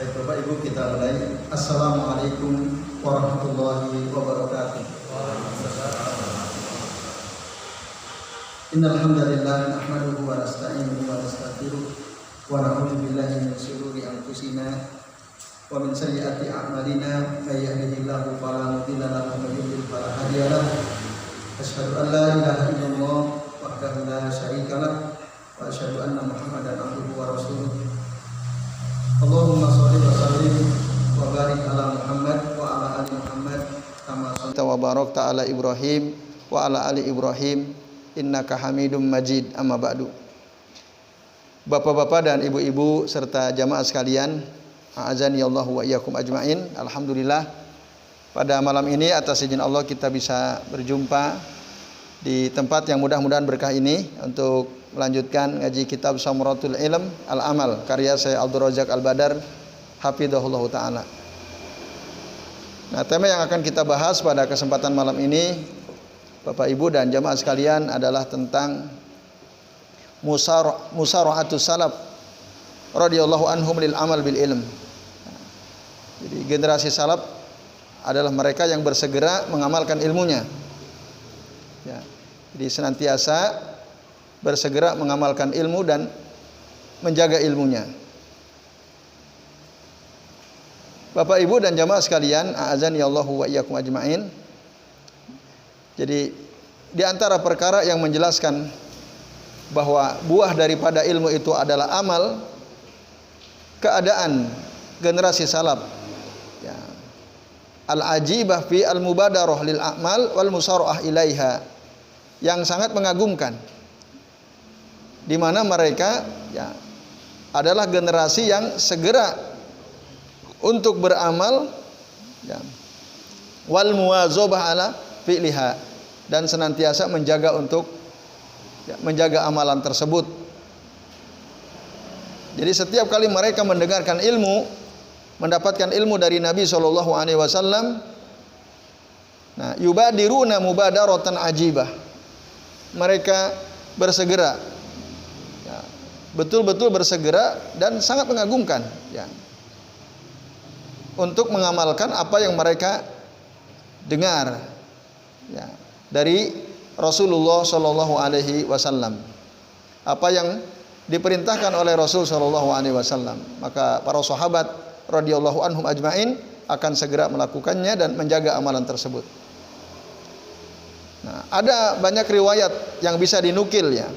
Baik Bapak Ibu, kita mulai. Assalamualaikum warahmatullahi wabarakatuh. Innal hamdalillah nahmaduhu wa nasta'inuhu wa nastaghfiruh wa na'udzu billahi min shururi anfusina wa min sayyiati a'malina may yahdihillahu fala mudilla lahu wa may yudlil fala hadiya lahu. Asyhadu an la ilaha illallah wahdahu la syarika lahu wa asyhadu anna Muhammadan abduhu wa rasuluh. Allahumma shalli wa sallim wa barik ala Muhammad wa ala ali Muhammad kama shallaita wa barakta ala Ibrahim wa ala ali Ibrahim innaka Hamidum Majid. Amma ba'du. Bapak-bapak dan ibu-ibu serta jamaah sekalian, a'azani Allah wa iyyakum ajmain. Alhamdulillah, pada malam ini atas izin Allah kita bisa berjumpa di tempat yang mudah-mudahan berkah ini untuk melanjutkan ngaji kitab Samaratul Ilm Al-Amal karya Syekh Abdul Razak Al-Badar hafizahullah taala. Nah, tema yang akan kita bahas pada kesempatan malam ini, Bapak Ibu dan jamaah sekalian, adalah tentang musara'atus salaf radhiyallahu anhum lil amal bil ilm. Jadi generasi salaf adalah mereka yang bersegera mengamalkan ilmunya. Ya. Jadi senantiasa bersegera mengamalkan ilmu dan menjaga ilmunya. Bapak Ibu dan jamaah sekalian, a'azani Allahu wa iyyakum ajmain. Jadi di antara perkara yang menjelaskan bahwa buah daripada ilmu itu adalah amal, keadaan generasi salaf, ya, al-ajibah fi al-mubadarah lil a'mal wal musara'ah ilaiha, yang sangat mengagumkan, di mana mereka, ya, adalah generasi yang segera untuk beramal, ya, wal muwazabah ala fi'liha, dan senantiasa menjaga untuk, ya, menjaga amalan tersebut. Jadi setiap kali mereka mendengarkan ilmu, mendapatkan ilmu dari Nabi sallallahu alaihi wasallam, nah, yubadiruna mubadaratan ajibah, mereka bersegera, ya, betul-betul bersegera dan sangat mengagumkan, ya, untuk mengamalkan apa yang mereka dengar, ya, dari Rasulullah Shallallahu Alaihi Wasallam, apa yang diperintahkan oleh Rasul Shallallahu Alaihi Wasallam. Maka para sahabat radhiyallahu anhum ajmain akan segera melakukannya dan menjaga amalan tersebut. Nah, ada banyak riwayat yang bisa dinukil, ya,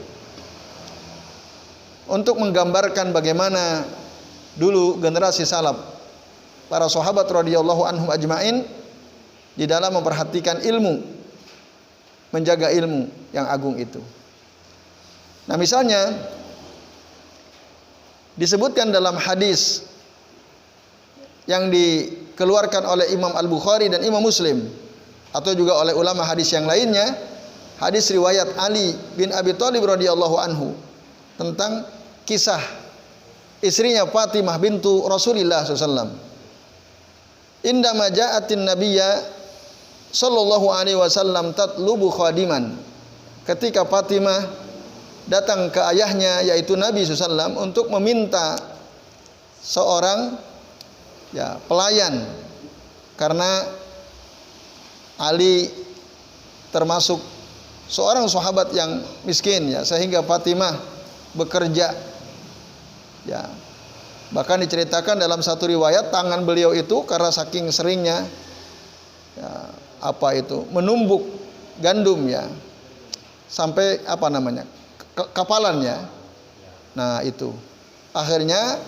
untuk menggambarkan bagaimana dulu generasi salaf, para sahabat radhiyallahu anhum ajmain, di dalam memperhatikan ilmu, menjaga ilmu yang agung itu. Nah, misalnya disebutkan dalam hadis yang dikeluarkan oleh Imam Al-Bukhari dan Imam Muslim, atau juga oleh ulama hadis yang lainnya, hadis riwayat Ali bin Abi Thalib radhiyallahu anhu tentang kisah istrinya Fatimah bintu Rasulillah SAW. Indama ja'atin nabiyya sallallahu alaihi wasallam tatlubu khadiman. Ketika Fatimah datang ke ayahnya yaitu Nabi SAW untuk meminta seorang, ya, pelayan, karena Ali termasuk seorang sahabat yang miskin, ya, sehingga Fatimah bekerja, ya. Bahkan diceritakan dalam satu riwayat tangan beliau itu karena saking seringnya, ya, menumbuk gandum, ya, sampai kapalannya. Nah, itu akhirnya,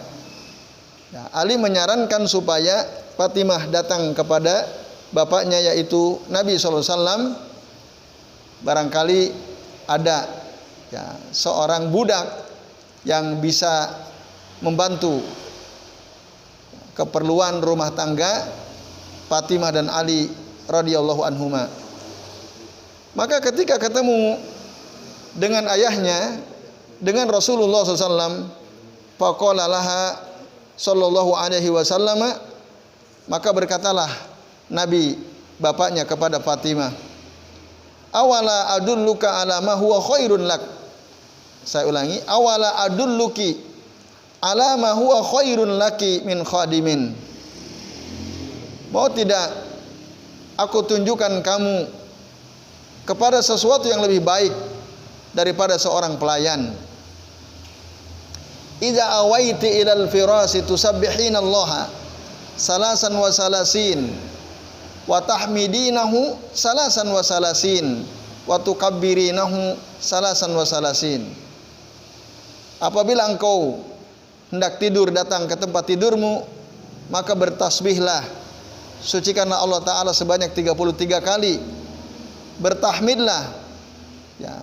ya, Ali menyarankan supaya Fatimah datang kepada bapaknya yaitu Nabi SAW. Barangkali ada, ya, seorang budak yang bisa membantu keperluan rumah tangga Fatimah dan Ali radhiyallahu anhuma. Maka ketika ketemu dengan ayahnya, dengan Rasulullah SAW, faqala laha sallallahu alaihi wasallam, maka berkatalah Nabi bapaknya kepada Fatimah, awala adulluka ala ma huwa khairun lak. Saya ulangi, awala adulluki ala ma huwa khairun laki min khadimin. Mau tidak aku tunjukkan kamu kepada sesuatu yang lebih baik daripada seorang pelayan. Idza awaiti ilal firasi tusabbihina Allah salasan wa salasin wa tahmidinahu salasan wa salasin wa tukabbirinahu salasan wa salasin. Apabila engkau hendak tidur datang ke tempat tidurmu, maka bertasbihlah, sucikanlah Allah Ta'ala sebanyak 33 kali, bertahmidlah, ya,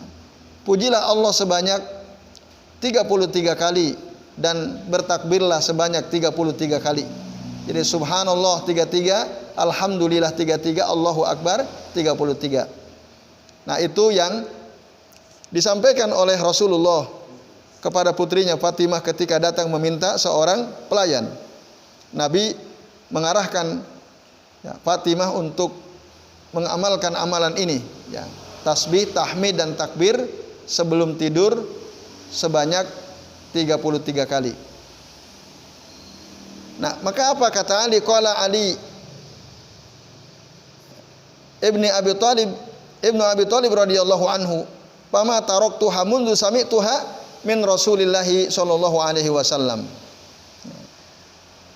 pujilah Allah sebanyak 33 kali, dan bertakbirlah sebanyak 33 kali. Jadi subhanallah 33, alhamdulillah 33, Allahu Akbar 33. Nah, itu yang disampaikan oleh Rasulullah kepada putrinya Fatimah ketika datang meminta seorang pelayan. Nabi mengarahkan, ya, Fatimah untuk mengamalkan amalan ini, ya, tasbih, tahmid dan takbir sebelum tidur sebanyak 33 kali. Nah, maka apa kata Ali? Qala Ali ibni Abi Thalib radhiyallahu anhu, "Fama taraktuha mundu sami'tuha min Rasulillah sallallahu alaihi wasallam."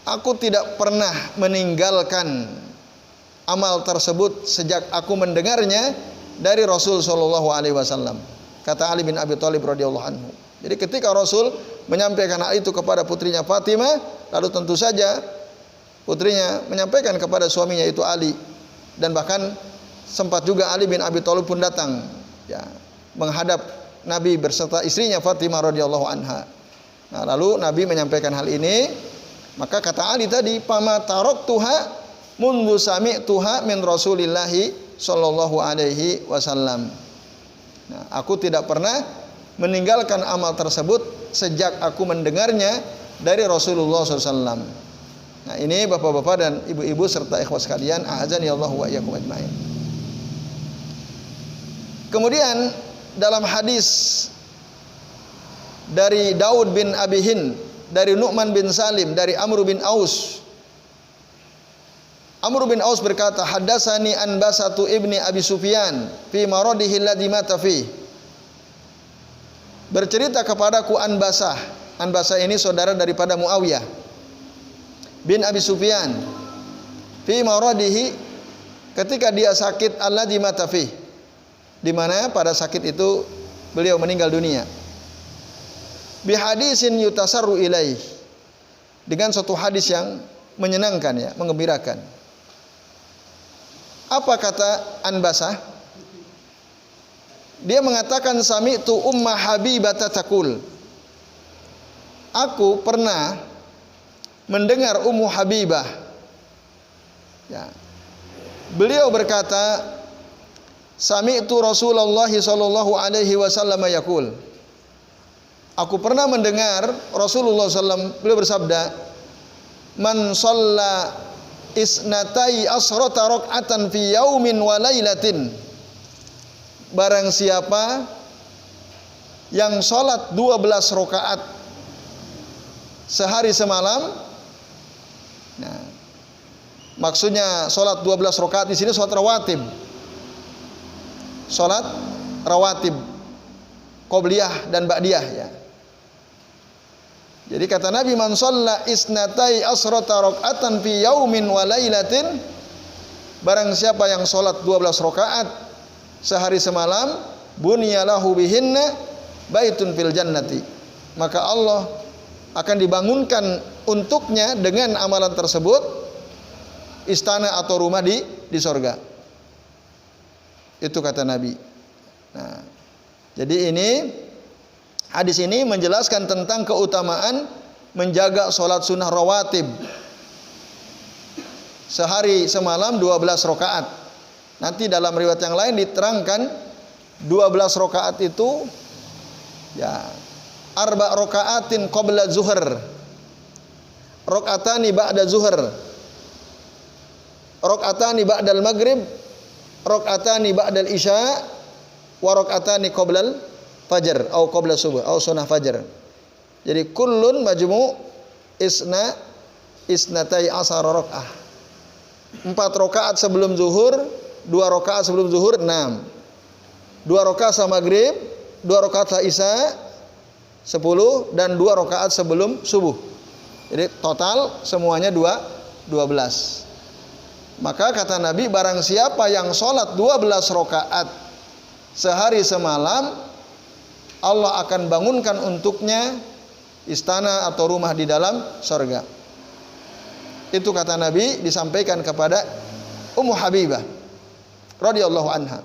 Aku tidak pernah meninggalkan amal tersebut sejak aku mendengarnya dari Rasul sallallahu alaihi wasallam. Kata Ali bin Abi Thalib radhiyallahu anhu. Jadi ketika Rasul menyampaikan hal itu kepada putrinya Fatimah, lalu tentu saja putrinya menyampaikan kepada suaminya itu Ali, dan bahkan sempat juga Ali bin Abi Thalib pun datang, ya, menghadap Nabi berserta istrinya Fatimah radhiyallahu anha. Nah, lalu Nabi menyampaikan hal ini, maka kata Ali tadi, "Pama taraktuha mundu sami'tuha min Rasulillah sallallahu alaihi wasallam." Nah, aku tidak pernah meninggalkan amal tersebut sejak aku mendengarnya dari Rasulullah SAW. Nah, ini bapak-bapak dan ibu-ibu serta ikhwas sekalian, a'azani Allah wa iyyakum ajmain. Kemudian dalam hadis dari Daud bin Abi Hind, dari Nu'man bin Salim, dari Amr bin Aus. Amr bin Aus berkata, "Haddatsani Anbasatu ibni Abi Sufyan fi maradihi alladhi mata fi." Bercerita kepadaku Anbasah. Anbasah ini saudara daripada Muawiyah bin Abi Sufyan. Fi maradihi, ketika dia sakit, alladzi mata fi, di mana pada sakit itu beliau meninggal dunia. Bi hadisin yutasarru ilaih, dengan suatu hadis yang menyenangkan, ya, menggembirakan. Apa kata Anbasah? Dia mengatakan, sami'tu Ummah Habibah taqul. Aku pernah mendengar Ummu Habibah, ya, beliau berkata, sami'tu Rasulullah sallallahu alaihi wasallam yaqul. Aku pernah mendengar Rasulullah SAW, beliau bersabda, "Man shalla isnatai asrata rak'atan fi yaumin wa lailatin." Barang siapa yang sholat 12 rakaat sehari semalam. Nah, maksudnya sholat 12 rakaat di sini sholat rawatib. Sholat rawatib, qobliyah dan ba'diyah, ya. Jadi kata Nabi, man shalla isnatai asrata raka'atan fi yaumin wa lailatin, barang siapa yang sholat 12 rakaat sehari semalam, bunyalahu bihinna baitun fil jannati, maka Allah akan dibangunkan untuknya dengan amalan tersebut istana atau rumah di sorga. Itu kata Nabi. Nah, jadi ini hadis ini menjelaskan tentang keutamaan menjaga sholat sunnah rawatib sehari semalam 12 rakaat. Nanti dalam riwayat yang lain diterangkan 12 rakaat itu, ya, arba rakaatin qabla zuhur, rakaatani ba'da zuhur, rakaatani ba'dal maghrib, rakaatani ba'dal isya, wa rakaatani qablal fajr atau qabla subuh atau sunnah fajar. Jadi kullun majmu' isnatai asara rakaah. 4 rakaat sebelum zuhur, 2 rakaat sebelum zuhur 6. 2 rakaat sama maghrib, 2 rakaat setelah isya 10 dan 2 rakaat sebelum subuh. Jadi total semuanya 12. Maka kata Nabi, barang siapa yang sholat 12 rakaat sehari semalam, Allah akan bangunkan untuknya istana atau rumah di dalam surga. Itu kata Nabi disampaikan kepada Ummu Habibah radhiyallahu anha.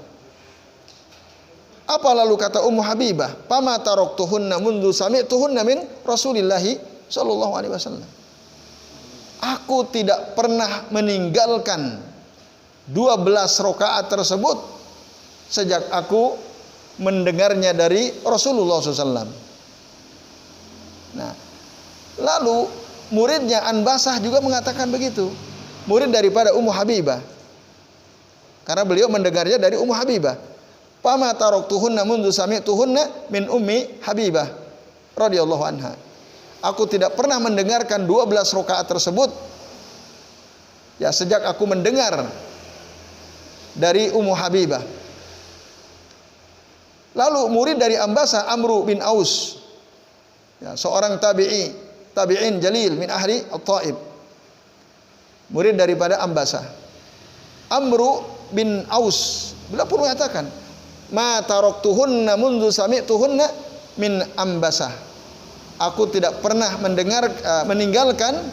Apa lalu kata Ummu Habibah? Fama taraktuhunna mundu sami'tuhunna min Rasulillahi sallallahu alaihi wasallam. Aku tidak pernah meninggalkan 12 rakaat tersebut sejak aku mendengarnya dari Rasulullah SAW. Nah, lalu muridnya Anbasah juga mengatakan begitu. Murid daripada Ummu Habibah. Karena beliau mendengarnya dari Ummu Habibah. Fama taraktuhunna mundu sami'tuhunna min Ummi Habibah radhiyallahu anha. Aku tidak pernah mendengarkan 12 rakaat tersebut ya sejak aku mendengar dari Ummu Habibah. Lalu murid dari Anbasah Amru bin Aus, ya, seorang tabi'in jalil min ahli at-Taib. Murid daripada Anbasah. Amru bin Aus, beliau pun mengatakan, "Ma taraktuhunna mundu sami'tuhunna min Anbasah." Aku tidak pernah meninggalkan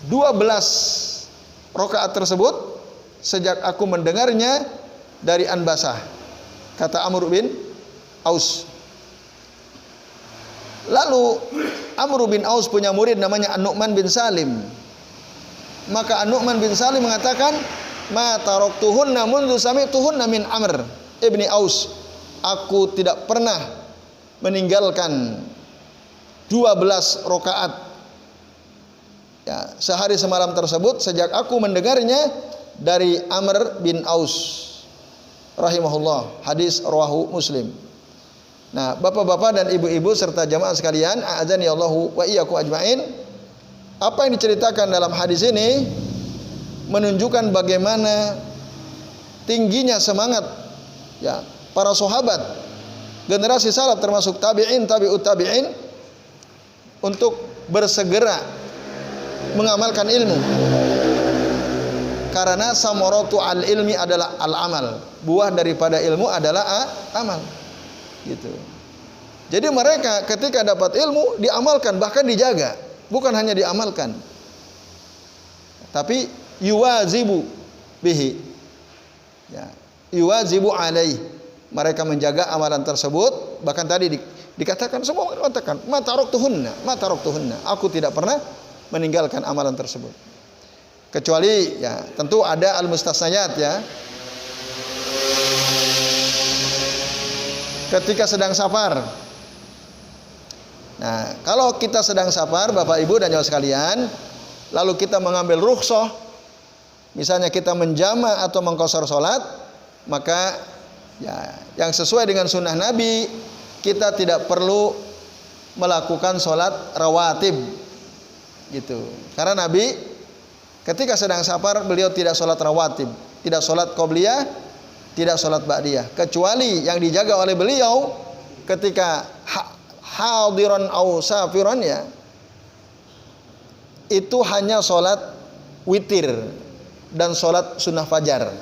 12 rakaat tersebut sejak aku mendengarnya dari Anbasah, kata Amr bin Aus. Lalu Amr bin Aus punya murid namanya An-Nu'man bin Salim. Maka An-Nu'man bin Salim mengatakan, "Ma taraktuhunna mundu sami'tuhunna min Amr ibni Aus." Aku tidak pernah meninggalkan 12 rakaat ya, sehari semalam tersebut sejak aku mendengarnya dari Amr bin Aus rahimahullah. Hadis rawahu Muslim. Nah, bapak-bapak dan ibu-ibu serta jamaah sekalian, a'adzani Allahu wa iyyakum ajmain. Apa yang diceritakan dalam hadis ini menunjukkan bagaimana tingginya semangat ya para sahabat generasi salaf termasuk tabi'in, tabi'ut tabi'in untuk bersegera mengamalkan ilmu. Karena samaratu al-ilmi adalah al-amal. Buah daripada ilmu adalah amal. Gitu. Jadi mereka ketika dapat ilmu diamalkan, bahkan dijaga, bukan hanya diamalkan. Tapi yuwazibu bihi. Ya, yuwazibu alaih. Mereka menjaga amalan tersebut, bahkan tadi dikatakan semua mengatakan ma taraktuhunna. Aku tidak pernah meninggalkan amalan tersebut. Kecuali ya tentu ada al-mustasnayat ya. Ketika sedang safar. Nah, kalau kita sedang safar Bapak Ibu dan jamaah sekalian, lalu kita mengambil rukhsah, misalnya kita menjama atau mengqashar salat, maka ya yang sesuai dengan sunnah Nabi, kita tidak perlu melakukan sholat rawatib gitu. Karena Nabi ketika sedang safar beliau tidak sholat rawatib, tidak sholat qobliyah, tidak sholat ba'diyah, kecuali yang dijaga oleh beliau ketika hadiran au safiran ya, itu hanya sholat witir dan sholat sunnah fajar.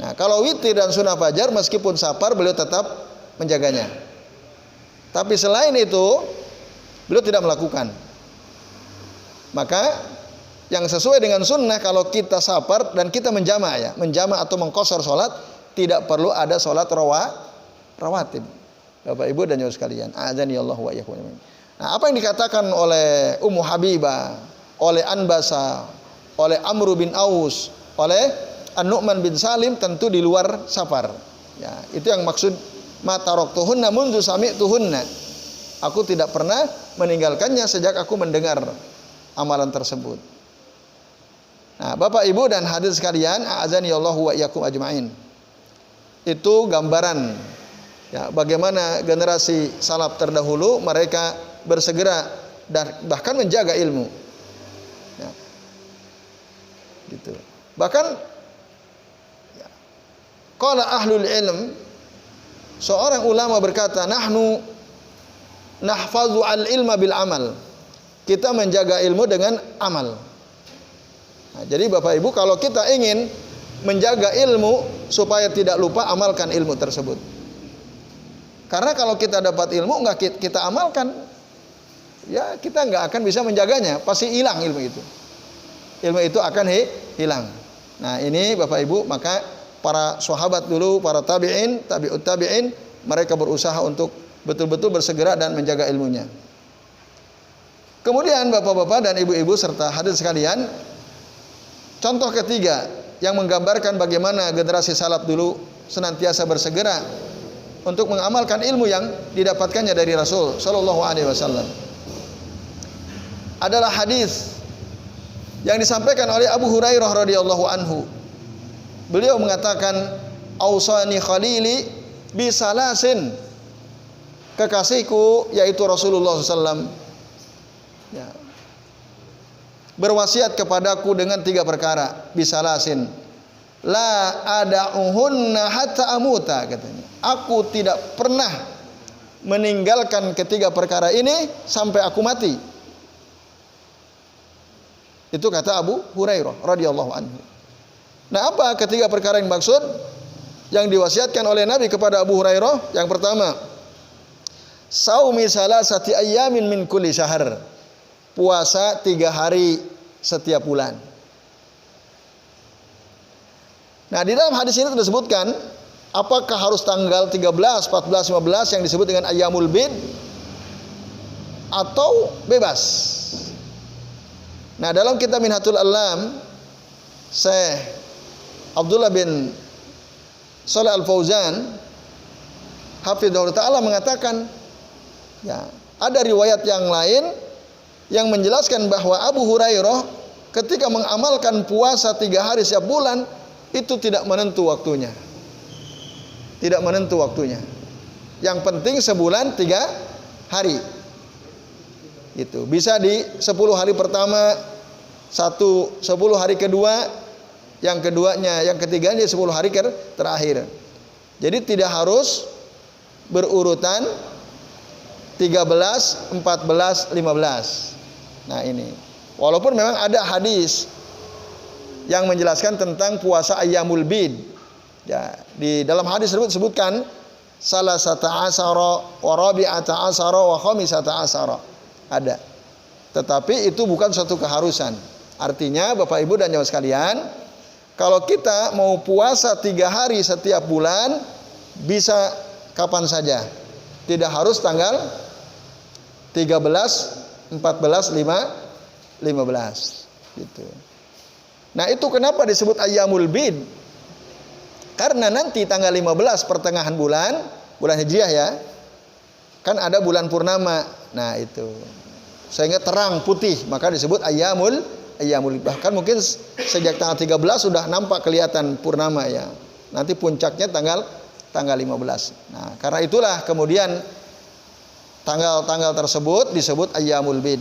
Nah, kalau witir dan sunnah fajar meskipun safar beliau tetap menjaganya. Tapi selain itu beliau tidak melakukan. Maka yang sesuai dengan sunnah kalau kita safar dan kita menjama ya, menjama atau mengqashar salat, tidak perlu ada salat rawatib. Bapak Ibu dan jamaah sekalian, a'adzani Allah wa iyyakum. Nah, apa yang dikatakan oleh Ummu Habibah, oleh Anbasah, oleh Amr bin Aus, oleh An-Nu'man bin Salim tentu di luar safar. Ya, itu yang maksud ma taraktuhunna mundu sami'tuhunna. Aku tidak pernah meninggalkannya sejak aku mendengar amalan tersebut. Nah, Bapak Ibu dan hadirin sekalian, a'adzani Allahu wa iyyakum ajmain. Itu gambaran Ya, bagaimana generasi salaf terdahulu mereka bersegera dan bahkan menjaga ilmu. Ya. Gitu. Bahkan ya, qala ahlul ilm, seorang ulama berkata, nahnu nahfazu al-ilma bil amal. Kita menjaga ilmu dengan amal. Nah, jadi Bapak Ibu, kalau kita ingin menjaga ilmu supaya tidak lupa, amalkan ilmu tersebut. Karena kalau kita dapat ilmu nggak kita amalkan, ya kita nggak akan bisa menjaganya, pasti hilang ilmu itu. Ilmu itu akan hilang. Nah ini Bapak Ibu, maka para sahabat dulu, para tabi'in, tabi'ut tabi'in, mereka berusaha untuk betul-betul bersegera dan menjaga ilmunya. Kemudian Bapak-bapak dan Ibu-ibu serta hadirin sekalian, contoh ketiga yang menggambarkan bagaimana generasi salaf dulu senantiasa bersegera untuk mengamalkan ilmu yang didapatkannya dari Rasul Shallallahu Alaihi Wasallam adalah hadis yang disampaikan oleh Abu Hurairah radhiyallahu anhu. Beliau mengatakan, "Ausani khalili bisalasin." Kekasihku yaitu Rasulullah SAW ya, berwasiat kepadaku dengan 3 perkara, bisalasin. La ada'uhunna hatta amuta, katanya. Aku tidak pernah meninggalkan ketiga perkara ini sampai aku mati. Itu kata Abu Hurairah radhiyallahu anhu. Nah, apa ketiga perkara yang maksud yang diwasiatkan oleh Nabi kepada Abu Hurairah? Yang pertama, saumi salasati ayyamin min kulli syahr. Puasa 3 hari setiap bulan. Nah, di dalam hadis ini disebutkan apakah harus tanggal 13, 14, 15 yang disebut dengan ayyamul bid atau bebas. Nah, dalam kitab Minhatul Alam, Syekh Abdullah bin Shalih Al-Fauzan hafizahullah ta'ala mengatakan, ya, ada riwayat yang lain yang menjelaskan bahwa Abu Hurairah ketika mengamalkan puasa 3 hari setiap bulan itu tidak menentu waktunya. Tidak menentu waktunya. Yang penting sebulan 3 hari. Itu bisa di 10 hari pertama, 10 hari kedua, yang keduanya, yang ketiganya 10 hari terakhir. Jadi tidak harus berurutan 13, 14, 15. Nah ini, walaupun memang ada hadis yang menjelaskan tentang puasa ayyamul bid. Ya, di dalam hadis tersebut disebutkan salasata asara wa rabi'ata asara wa khamisata asara. Ada. Tetapi itu bukan suatu keharusan. Artinya Bapak Ibu dan jamaah sekalian, kalau kita mau puasa 3 hari setiap bulan, bisa kapan saja. Tidak harus tanggal 13, 14, 15 gitu. Nah, itu kenapa disebut ayyamul bid? Karena nanti tanggal 15 pertengahan bulan Hijriah ya, kan ada bulan purnama. Nah, itu sehingga terang putih, maka disebut ayyamul bahkan mungkin sejak tanggal 13 sudah nampak kelihatan purnama ya. Nanti puncaknya tanggal 15. Nah, karena itulah kemudian tanggal-tanggal tersebut disebut ayyamul bid.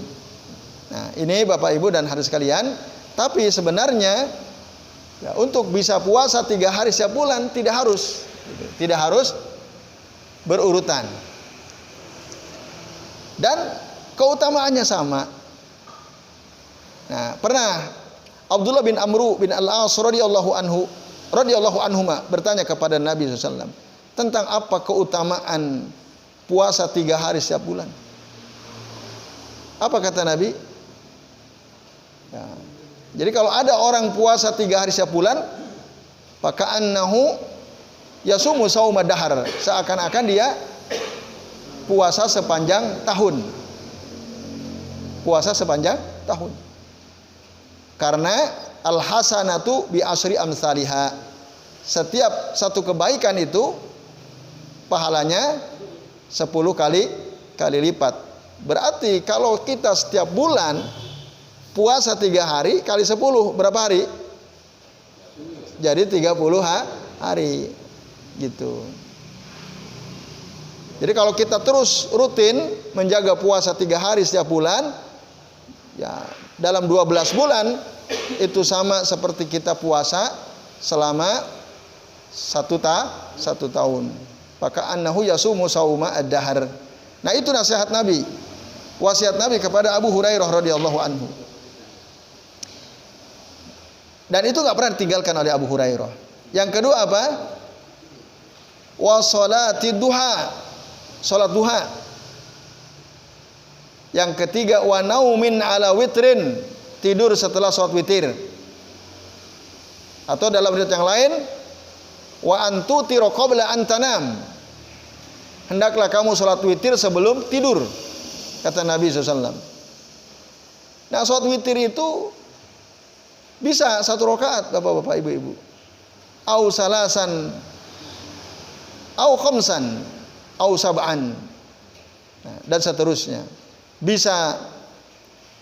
Nah, ini Bapak Ibu dan hadirin sekalian, tapi sebenarnya ya, untuk bisa puasa 3 hari setiap bulan tidak harus berurutan. Dan keutamaannya sama. Nah, pernah Abdullah bin Amru bin Al-As radhiyallahu anhuma bertanya kepada Nabi SAW tentang apa keutamaan puasa 3 hari setiap bulan. Apa kata Nabi? Ya. Jadi kalau ada orang puasa 3 hari setiap bulan, faka'annahu yasumu sauma dahar, seakan-akan dia puasa sepanjang tahun. Puasa sepanjang tahun. Karena al-hasanatu bi asyri amsalihha. Setiap satu kebaikan itu pahalanya 10 kali lipat. Berarti kalau kita setiap bulan puasa 3 hari kali 10 berapa hari? Jadi 30 hari gitu. Jadi kalau kita terus rutin menjaga puasa 3 hari setiap bulan, ya dalam 12 bulan itu sama seperti kita puasa selama 1 tahun. Maka annahu yasumu sauma ad-dahr. Nah, itu nasihat Nabi. Wasiat Nabi kepada Abu Hurairah radhiyallahu anhu. Dan itu enggak pernah ditinggalkan oleh Abu Hurairah. Yang kedua apa? Wa sholati duha. Salat duha. Yang ketiga wa naumin ala witrin. Tidur setelah salat witir. Atau dalam riwayat yang lain, wa antutiru qabla an tanam. Hendaklah kamu salat witir sebelum tidur, kata Nabi SAW. Nah, salat witir itu bisa 1 rakaat, bapak-bapak, ibu-ibu. Au salasan, au khamsan, au sab'an. Nah, dan seterusnya. Bisa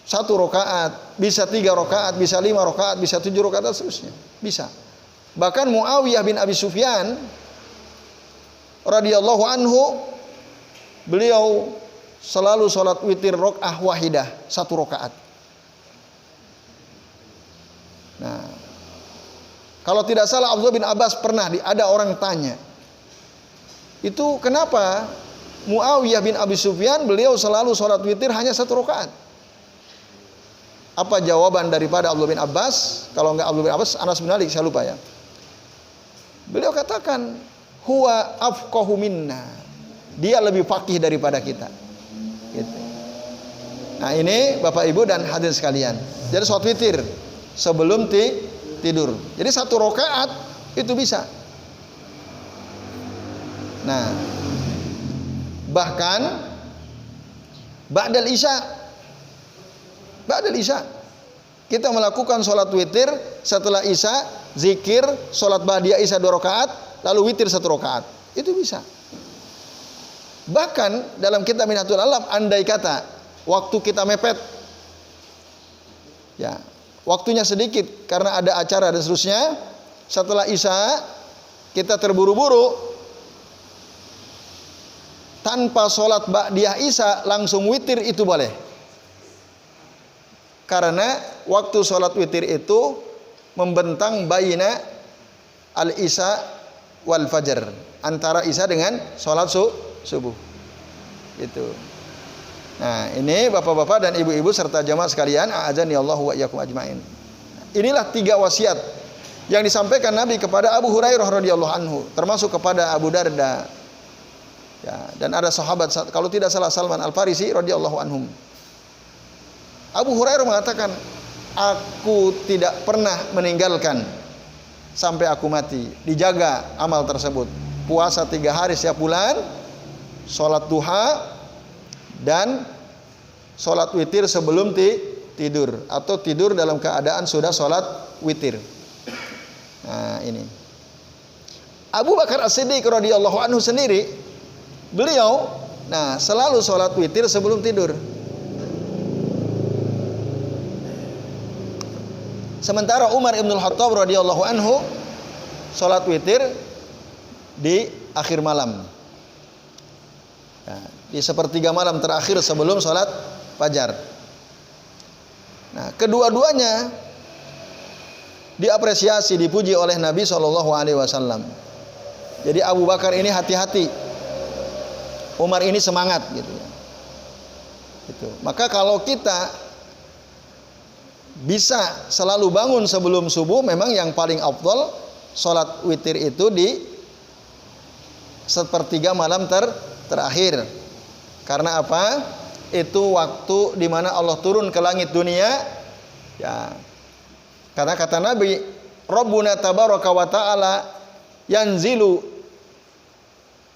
1 rakaat, bisa 3 rakaat, bisa 5 rakaat, bisa 7 rakaat, dan seterusnya. Bisa. Bahkan Muawiyah bin Abi Sufyan radhiyallahu anhu, beliau selalu sholat witir rakaah wahidah, 1 rakaat. Nah, kalau tidak salah Abdullah bin Abbas pernah ada orang tanya, itu kenapa Muawiyah bin Abi Sufyan beliau selalu sholat witir hanya 1 rakaat? Apa jawaban daripada Abdullah bin Abbas? Kalau enggak Abdullah bin Abbas, Anas bin Malik, saya lupa ya. Beliau katakan, huwa afqahu minna. Dia lebih faqih daripada kita. Gitu. Nah, ini Bapak Ibu dan hadirin sekalian. Jadi sholat witir sebelum tidur. Jadi 1 rakaat itu bisa. Nah, bahkan ba'dal isya kita melakukan sholat witir setelah isya, zikir, sholat ba'diyah isya 2 rakaat, lalu witir 1 rakaat. Itu bisa. Bahkan dalam kitab Minhatul Alam, andai kata waktu kita mepet, ya, waktunya sedikit karena ada acara dan seterusnya, setelah isya kita terburu-buru, tanpa sholat ba'diyah isya langsung witir itu boleh. Karena waktu sholat witir itu membentang baina al-isya wal fajar, antara isya dengan sholat subuh. Itu. Nah, ini bapak-bapak dan ibu-ibu serta jamaah sekalian, a'adzani Allah wa iyyakum ajmain. Inilah 3 wasiat yang disampaikan Nabi kepada Abu Hurairah radhiyallahu anhu, termasuk kepada Abu Darda. Ya, dan ada sahabat, kalau tidak salah Salman Al-Farisi radhiyallahu anhum. Abu Hurairah mengatakan, aku tidak pernah meninggalkan sampai aku mati. Dijaga amal tersebut. Puasa 3 hari setiap bulan, sholat duha, dan sholat witir sebelum tidur. Atau tidur dalam keadaan sudah sholat witir. Nah, ini. Abu Bakar As-Siddiq radhiyallahu anhu sendiri, beliau selalu sholat witir sebelum tidur. Sementara Umar Ibn Khattab radhiyallahu anhu sholat witir di akhir malam, di sepertiga malam terakhir sebelum sholat fajar. Nah, kedua-duanya diapresiasi, dipuji oleh Nabi SAW. Jadi Abu Bakar ini hati-hati, Umar ini semangat, gitu. Maka kalau kita bisa selalu bangun sebelum subuh, memang yang paling afdal sholat witir itu di sepertiga malam terakhir. Karena apa? Itu waktu di mana Allah turun ke langit dunia. Ya. Karena kata Nabi, Rabbuna tabaraka wa ta'ala yanzilu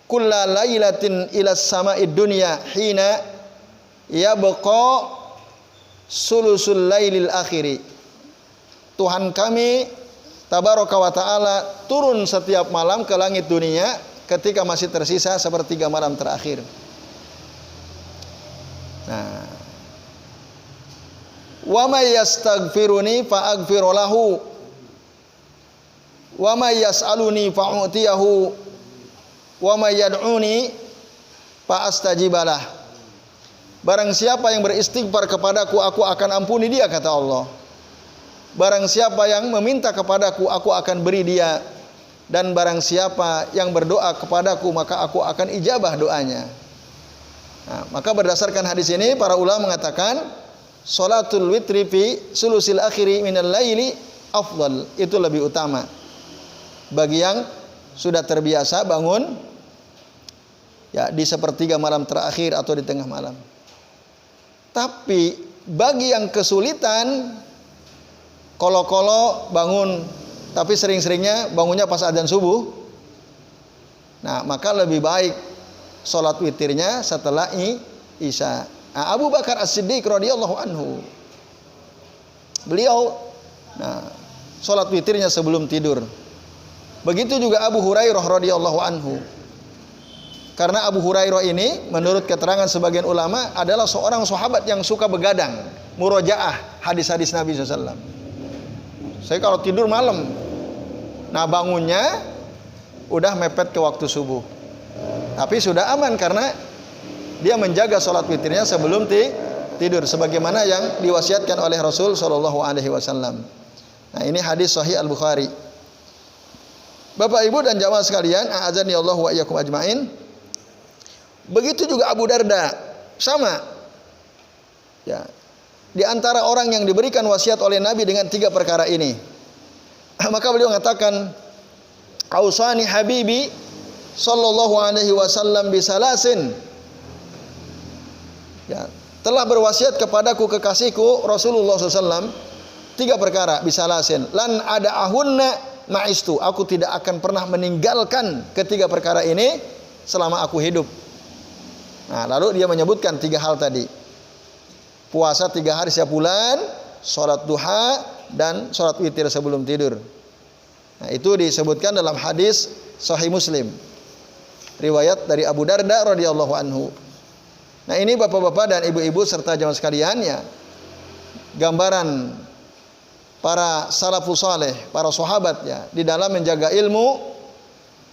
kulla lailatin ila sama'id dunya hina yabqa sulusul lailil akhiri. Tuhan kami tabaraka wa ta'ala turun setiap malam ke langit dunia ketika masih tersisa sepertiga malam terakhir. Nah, wa may yastaghfiruni fa aghfiru lahu wa may yas'aluni fa u'tiyahu wa may yad'uni fa astajibalah. Barang siapa yang beristighfar kepadaku, aku akan ampuni dia, kata Allah. Barang siapa yang meminta kepadaku, aku akan beri dia. Dan barang siapa yang berdoa kepadaku, maka aku akan ijabah doanya. Nah, maka berdasarkan hadis ini, para ulama mengatakan sholatul witri fi sulusil akhiri minal laili afdal, itu lebih utama bagi yang sudah terbiasa bangun ya di sepertiga malam terakhir atau di tengah malam. Tapi bagi yang kesulitan, kolo-kolo bangun tapi sering-seringnya bangunnya pas adzan subuh, nah maka lebih baik sholat witirnya setelah isya. Nah, Abu Bakar As-Siddiq radhiyallahu anhu, beliau sholat witirnya sebelum tidur. Begitu juga Abu Hurairah radhiyallahu anhu. Karena Abu Hurairah ini menurut keterangan sebagian ulama adalah seorang sahabat yang suka begadang, murojaah hadis-hadis Nabi SAW. Saya kalau tidur malam, nah bangunnya udah mepet ke waktu subuh. Tapi sudah aman karena dia menjaga sholat witirnya sebelum tidur, sebagaimana yang diwasiatkan oleh Rasul Shallallahu Alaihi Wasallam. Nah ini hadis Sahih Al Bukhari. Bapak Ibu dan jamaah sekalian, a'adzani Allah wa iyyakum ajmain. Begitu juga Abu Darda, sama. Ya, di antara orang yang diberikan wasiat oleh Nabi dengan 3 perkara ini. Maka beliau mengatakan, "Ausani habibi sallallahu alaihi wasallam bisalasin." Ya, telah berwasiat kepadaku kekasihku Rasulullah SAW 3 perkara, bisalasin. Lan ada ahunna ma'istu. Aku tidak akan pernah meninggalkan ketiga perkara ini selama aku hidup. Nah, lalu dia menyebutkan 3 hal tadi. Puasa 3 hari setiap bulan, sholat duha, dan sholat witir sebelum tidur. Nah, itu disebutkan dalam hadis Sahih Muslim, riwayat dari Abu Darda radhiyallahu anhu. Nah, ini bapak-bapak dan ibu-ibu serta jamaah sekalian ya, gambaran para salafus saleh, para sahabat ya, di dalam menjaga ilmu,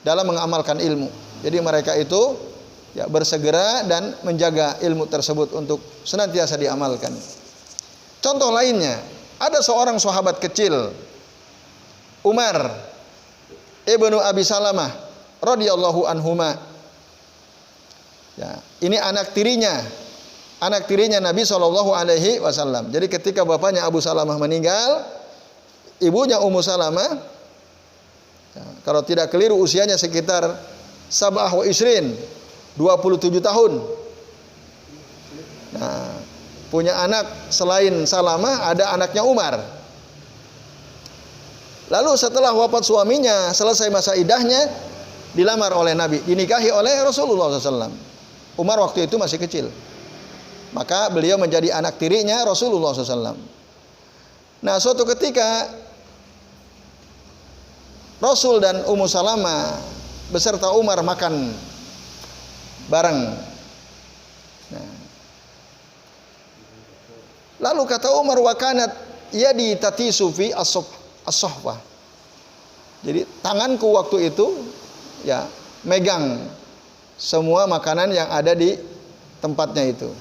dalam mengamalkan ilmu. Jadi mereka itu ya bersegera dan menjaga ilmu tersebut untuk senantiasa diamalkan. Contoh lainnya, ada seorang sahabat kecil, Umar ibnu Abi Salamah radhiyallahu anhuma. Ya, ini anak tirinya Nabi Shallallahu Alaihi Wasallam. Jadi ketika bapaknya Abu Salamah meninggal, ibunya Ummu Salamah, ya, kalau tidak keliru usianya sekitar 27 tahun. Nah, punya anak selain Salamah, ada anaknya Umar. Lalu setelah wafat suaminya, selesai masa idahnya, dilamar oleh Nabi, dinikahi oleh Rasulullah SAW. Umar waktu itu masih kecil, maka beliau menjadi anak tirinya Rasulullah SAW. Nah, suatu ketika Rasul dan Ummu Salamah beserta Umar makan bareng. Nah, lalu kata Umar, wa kanat yadi tatisu fi as-sohbah. Jadi tanganku waktu itu ya megang semua makanan yang ada di tempatnya itu.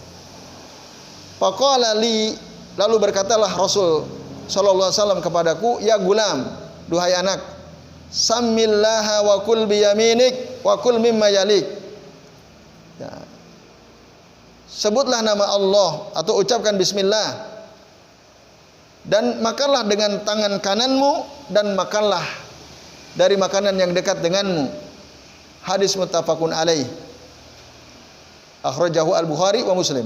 Faqala li, lalu berkatalah Rasul sallallahu alaihi wasallam kepadaku, ya gulam, duhai anak, samillaha wa kul biyaminik wa kul mimma yalik. Ya. Sebutlah nama Allah atau ucapkan bismillah dan makanlah dengan tangan kananmu dan makanlah dari makanan yang dekat denganmu. Hadis muttafaqun alaih. Akhrajahu Al-Bukhari wa Muslim.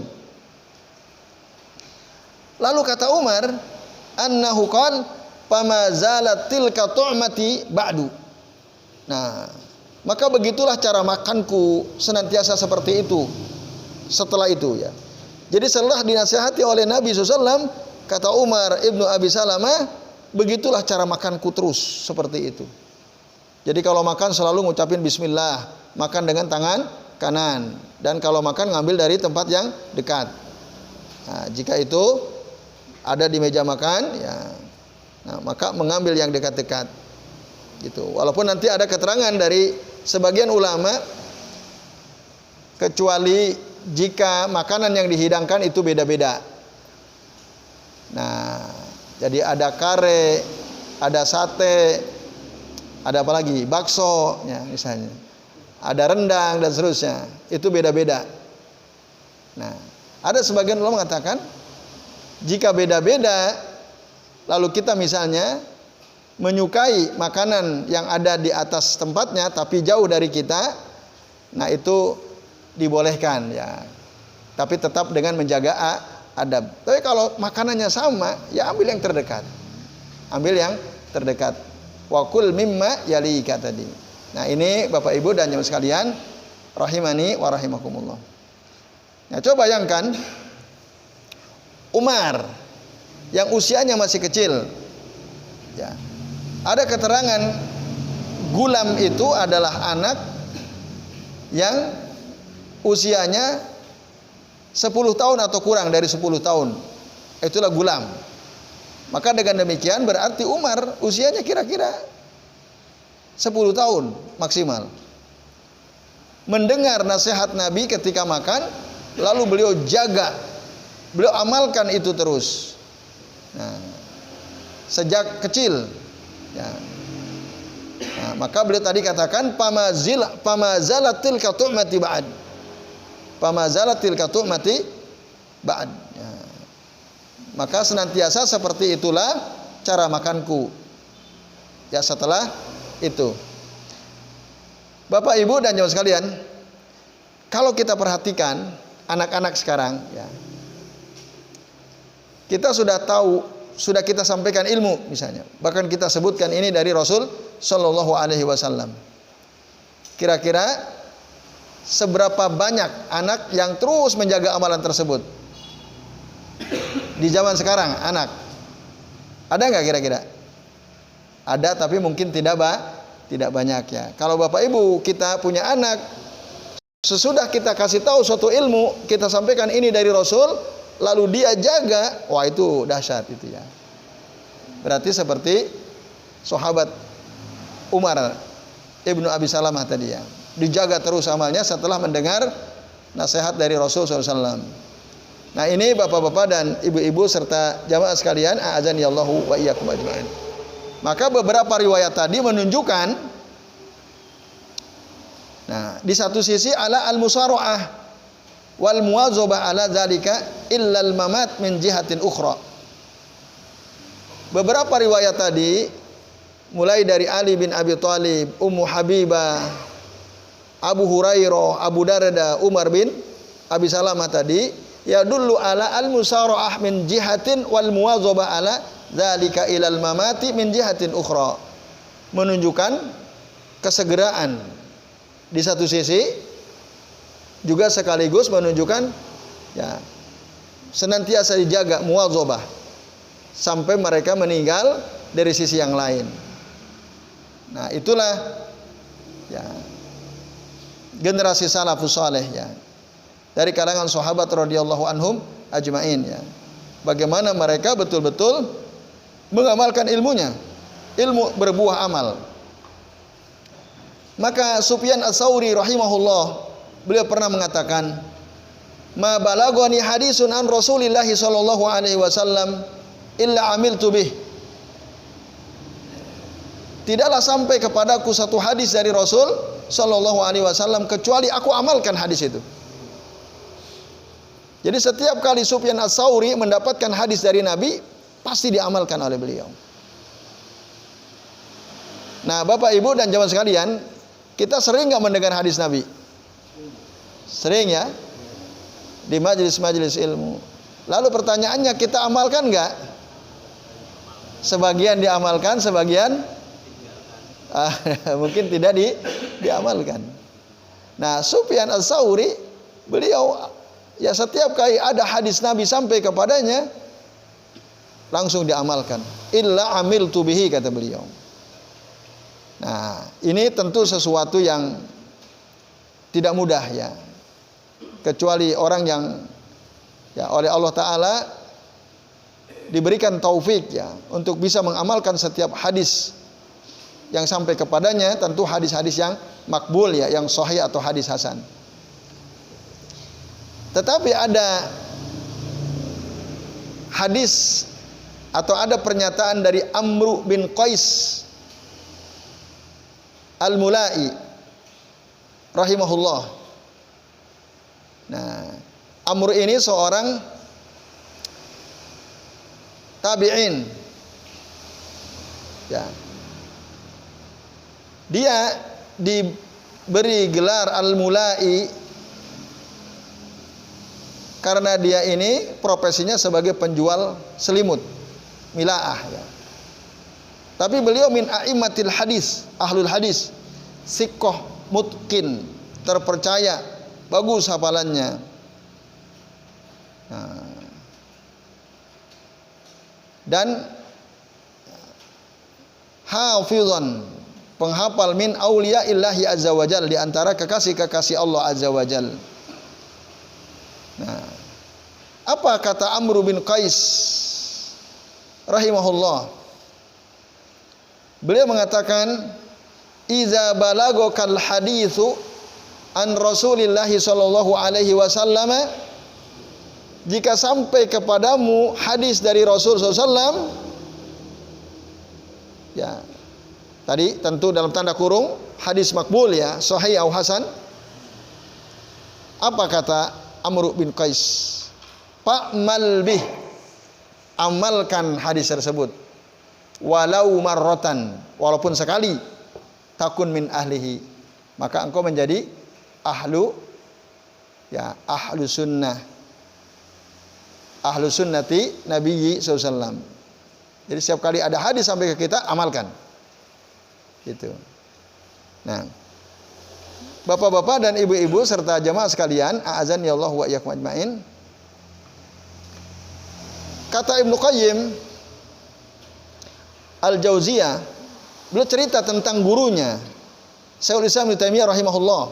Lalu kata Umar, annahu qala fama zalat tilka tu'mati ba'du. Nah, maka begitulah cara makanku senantiasa seperti itu setelah itu ya. Jadi setelah dinasihati oleh Nabi SAW, kata Umar ibnu Abi Salamah, begitulah cara makanku terus seperti itu. Jadi kalau makan selalu ngucapin bismillah, makan dengan tangan kanan, dan kalau makan ngambil dari tempat yang dekat. Nah, jika itu ada di meja makan ya, nah, maka mengambil yang dekat-dekat. Gitu. Walaupun nanti ada keterangan dari sebagian ulama kecuali jika makanan yang dihidangkan itu beda-beda. Nah, jadi ada kare, ada sate, ada apa lagi? Bakso, ya misalnya. Ada rendang dan seterusnya. Itu beda-beda. Nah, ada sebagian ulama mengatakan jika beda-beda, lalu kita misalnya menyukai makanan yang ada di atas tempatnya tapi jauh dari kita, nah itu dibolehkan ya. Tapi tetap dengan menjaga adab. Tapi kalau makanannya sama, ya ambil yang terdekat. Ambil yang terdekat. Wa kul mimma yalika tadi. Nah, ini Bapak Ibu dan jemaah sekalian, rahimani wa rahimakumullah. Nah, coba bayangkan Umar yang usianya masih kecil. Ya. Ada keterangan gulam itu adalah anak yang usianya 10 tahun atau kurang dari 10 tahun. Itulah gulam. Maka dengan demikian berarti Umar usianya kira-kira 10 tahun maksimal. Mendengar nasihat Nabi ketika makan, lalu beliau jaga, beliau amalkan itu terus. Nah, sejak kecil. Ya. Nah, maka beliau tadi katakan pamazalatil katu'mati ba'd. Pamazalatil katu'mati ba'd. Ya. Maka senantiasa seperti itulah cara makanku. Ya, setelah itu. Bapak Ibu dan jemaah sekalian, kalau kita perhatikan anak-anak sekarang, ya, kita sudah tahu, sudah kita sampaikan ilmu misalnya. Bahkan kita sebutkan ini dari Rasul Shallallahu Alaihi Wasallam. Kira-kira seberapa banyak anak yang terus menjaga amalan tersebut di zaman sekarang? Anak ada nggak kira-kira? Ada, tapi mungkin tidak banyak ya. Kalau Bapak Ibu kita punya anak, sesudah kita kasih tahu suatu ilmu, kita sampaikan ini dari Rasul, lalu dia jaga, wah itu dahsyat itu ya. Berarti seperti sahabat Umar ibnu Abi Salamah tadi ya, dijaga terus amalnya setelah mendengar nasihat dari Rasul SAW. Nah, ini bapak-bapak dan ibu-ibu serta jamaah sekalian, a'azanillahu wa iyyakum ajma'in. Maka beberapa riwayat tadi menunjukkan, nah, di satu sisi ala al-musara'ah wal muwazabah ala zalika illa al-mamat min jihatin ukhra. Beberapa riwayat tadi mulai dari Ali bin Abi Thalib, Ummu Habibah, Abu Hurairah, Abu Darda, Umar bin Abi Salamah tadi, ya dulu ala al-musara'ah min jihatin wal muwazabah ala zalika ilal mamati min jihatin ukhra. Menunjukkan kesegeraan di satu sisi, juga sekaligus menunjukkan ya senantiasa dijaga muwazabah sampai mereka meninggal dari sisi yang lain. Nah, itulah ya generasi salafus saleh ya, dari kalangan sahabat radhiyallahu anhum ajmain ya. Bagaimana mereka betul-betul mengamalkan ilmunya, ilmu berbuah amal. Maka Sufyan Ats-Tsauri rahimahullah, beliau pernah mengatakan, "Ma balagani hadisun an Rasulillah sallallahu alaihi wasallam illa amiltu bih." Tidaklah sampai kepadaku satu hadis dari Rasul sallallahu alaihi wasallam kecuali aku amalkan hadis itu. Jadi setiap kali Sufyan Ats-Tsauri mendapatkan hadis dari Nabi, pasti diamalkan oleh beliau. Nah, Bapak Ibu dan jamaah sekalian, kita sering nggak mendengar hadis Nabi? Sering ya, di majelis-majelis ilmu. Lalu pertanyaannya, kita amalkan nggak? Sebagian diamalkan, sebagian mungkin tidak diamalkan. Nah, Sufyan Ats-Tsauri, beliau ya setiap kali ada hadis Nabi sampai kepadanya, langsung diamalkan. Illa amiltu bihi, kata beliau. Nah, ini tentu sesuatu yang tidak mudah ya, kecuali orang yang ya oleh Allah Ta'ala diberikan taufik ya untuk bisa mengamalkan setiap hadis yang sampai kepadanya, tentu hadis-hadis yang makbul ya, yang sahih atau hadis hasan. Tetapi ada hadis atau ada pernyataan dari Amru bin Qais Al-Mulai rahimahullah. Nah, Amr ini seorang tabi'in. Ya. Dia diberi gelar Al-Mulai karena dia ini profesinya sebagai penjual selimut, milaah ya. Tapi beliau min a'immatil hadis, ahlul hadis, siqah mutqin, terpercaya, bagus hafalannya. Nah, dan hafizan, penghafal min auliya illahi azza wajal, di antara kekasih-kekasih Allah azza wajal. Nah, apa kata Amr bin Qais rahimahullah? Beliau mengatakan, "Iza balagokal haditsu an Rasulillah sallallahu alaihi wasallam," jika sampai kepadamu hadis dari Rasul SAW, ya, tadi tentu dalam tanda kurung hadis makbul ya, sahih atau hasan. Apa kata Amr bin Qais? Fa'mal bih, amalkan hadis tersebut. Walau marrotan, walaupun sekali, takun min ahlihi, maka engkau menjadi ahlu sunnah, ahlu sunnati Nabi SAW. Jadi setiap kali ada hadis sampai ke kita, amalkan gitu. Nah, bapak-bapak dan ibu-ibu serta jamaah sekalian, a'azani Allah wa iyyakum ajmain. Kata Ibnu Qayyim Al-Jauziyah, beliau cerita tentang gurunya Syekhul Islam Ibnu Taimiyah rahimahullah.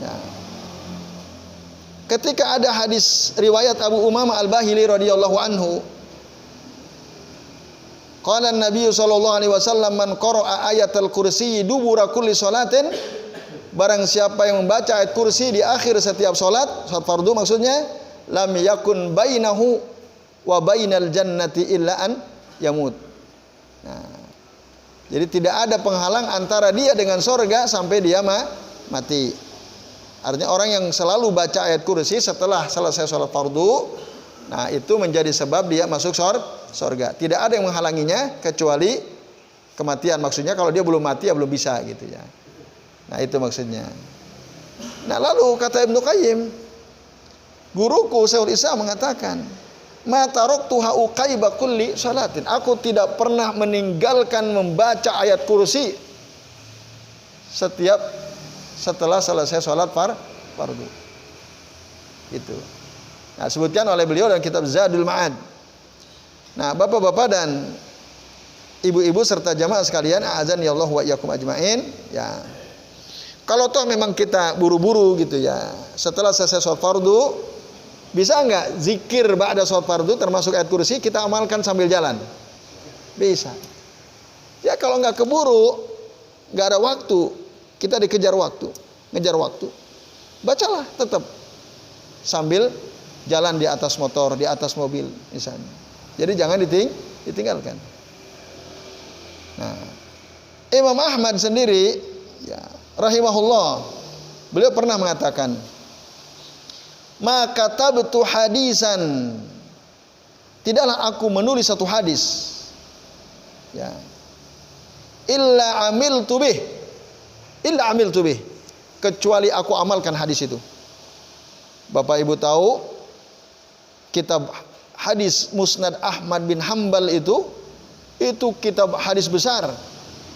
Ya. Ketika ada hadis riwayat Abu Umamah Al-Bahili radhiyallahu anhu, qala an-nabiy sallallahu alaihi wasallam, man qara'a ayatal kursi dubura kulli salatin, barang siapa yang membaca ayat kursi di akhir setiap salat fardu maksudnya, lam yakun bainahu wa bainal jannati illa an yamut. Nah, jadi tidak ada penghalang antara dia dengan sorga sampai dia mati. Artinya orang yang selalu baca ayat kursi setelah selesai sholat fardu, nah itu menjadi sebab dia masuk sorga. Tidak ada yang menghalanginya kecuali kematian. Maksudnya kalau dia belum mati ya belum bisa gitu ya. Nah itu maksudnya. Nah lalu kata Ibnu Qayyim, guruku Syekhul Islam mengatakan, ma taraktuha uqaiba kulli salatin, aku tidak pernah meninggalkan membaca ayat kursi setelah selesai sholat fardu. Itu. Nah, sebutkan oleh beliau dalam kitab Zadul Ma'ad. Nah, bapak-bapak dan ibu-ibu serta jamaah sekalian, a'azani Allah wa iyyakum ajmain, ya. Kalau toh memang kita buru-buru gitu ya, setelah selesai sholat fardu, bisa enggak zikir ba'da sholat fardu termasuk ayat kursi kita amalkan sambil jalan? Bisa. Ya kalau enggak keburu, enggak ada waktu, kita dikejar waktu, ngejar waktu, bacalah tetap sambil jalan di atas motor, di atas mobil misalnya. Jadi jangan ditinggalkan. Nah, Imam Ahmad sendiri, ya, rahimahullah, beliau pernah mengatakan, maka tabtu hadisan, tidaklah aku menulis satu hadis, ya, illa amiltu bih, kecuali aku amalkan hadis itu. Bapak Ibu tahu kitab hadis Musnad Ahmad bin Hambal itu kitab hadis besar,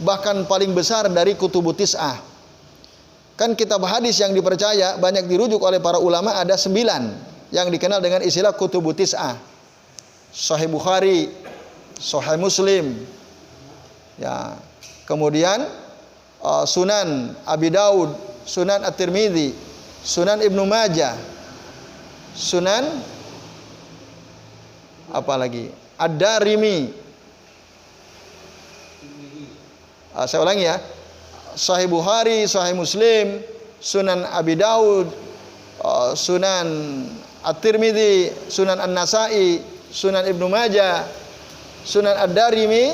bahkan paling besar dari Kutubu Tis'ah. Kan kitab hadis yang dipercaya banyak dirujuk oleh para ulama ada 9 yang dikenal dengan istilah Kutubu Tis'ah. Sahih Bukhari, Sahih Muslim, ya, kemudian Sunan Abi Daud, Sunan At-Tirmidzi, Sunan Ibnu Majah, Sunan apa lagi? Ad-Darimi. Saya ulangi ya. Sahih Bukhari, Sahih Muslim, Sunan Abi Daud, Sunan At-Tirmidzi, Sunan An-Nasa'i, Sunan Ibnu Majah, Sunan Ad-Darimi,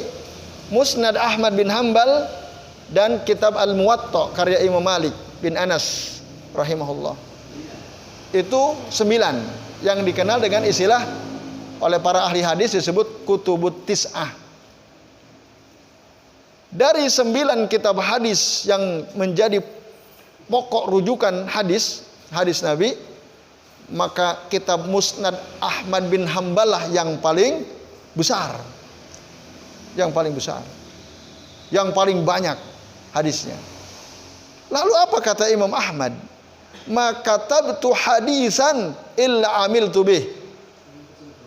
Musnad Ahmad bin Hambal, dan kitab Al-Muwatta karya Imam Malik bin Anas rahimahullah. Itu 9 yang dikenal dengan istilah oleh para ahli hadis disebut kutubut tis'ah. Dari 9 kitab hadis yang menjadi pokok rujukan hadis Nabi, maka kitab Musnad Ahmad bin Hambal lah yang paling besar. Yang paling besar. Yang paling banyak hadisnya. Lalu apa kata Imam Ahmad? Maka tabtu hadisan illa amiltu bih.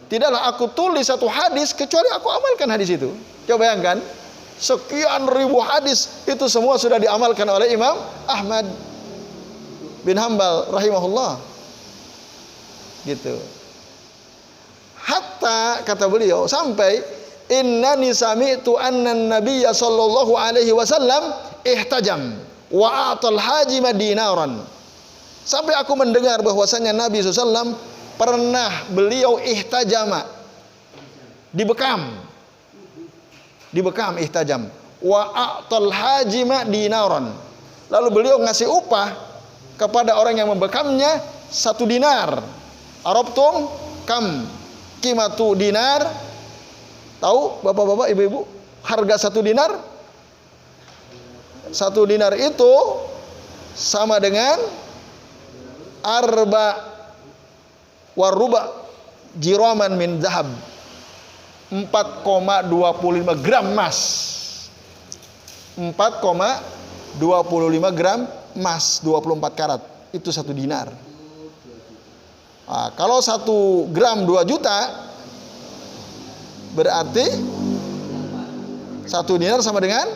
Tidaklah aku tulis satu hadis kecuali aku amalkan hadis itu. Coba bayangkan, sekian ribu hadis itu semua sudah diamalkan oleh Imam Ahmad bin Hambal rahimahullah. Gitu. Hatta kata beliau sampai innani sami'tu anna an-nabiyya sallallahu alaihi wasallam ihtajam wa a'tal hajima dinaran. Sampai aku mendengar bahwasanya Nabi SAW pernah beliau ihtajama, dibekam ihtajam, wa a'tal hajima dinaran. Lalu beliau ngasih upah kepada orang yang membekamnya 1 dinar. Arabtum kam qimatu dinar? Tahu bapak-bapak, ibu-ibu, harga 1 dinar? 1 dinar itu sama dengan arba waruba jiraman min zahab, 4,25 gram emas. 4,25 gram emas 24 karat itu 1 dinar. Nah, kalau 1 gram 2 juta berarti 1 dinar sama dengan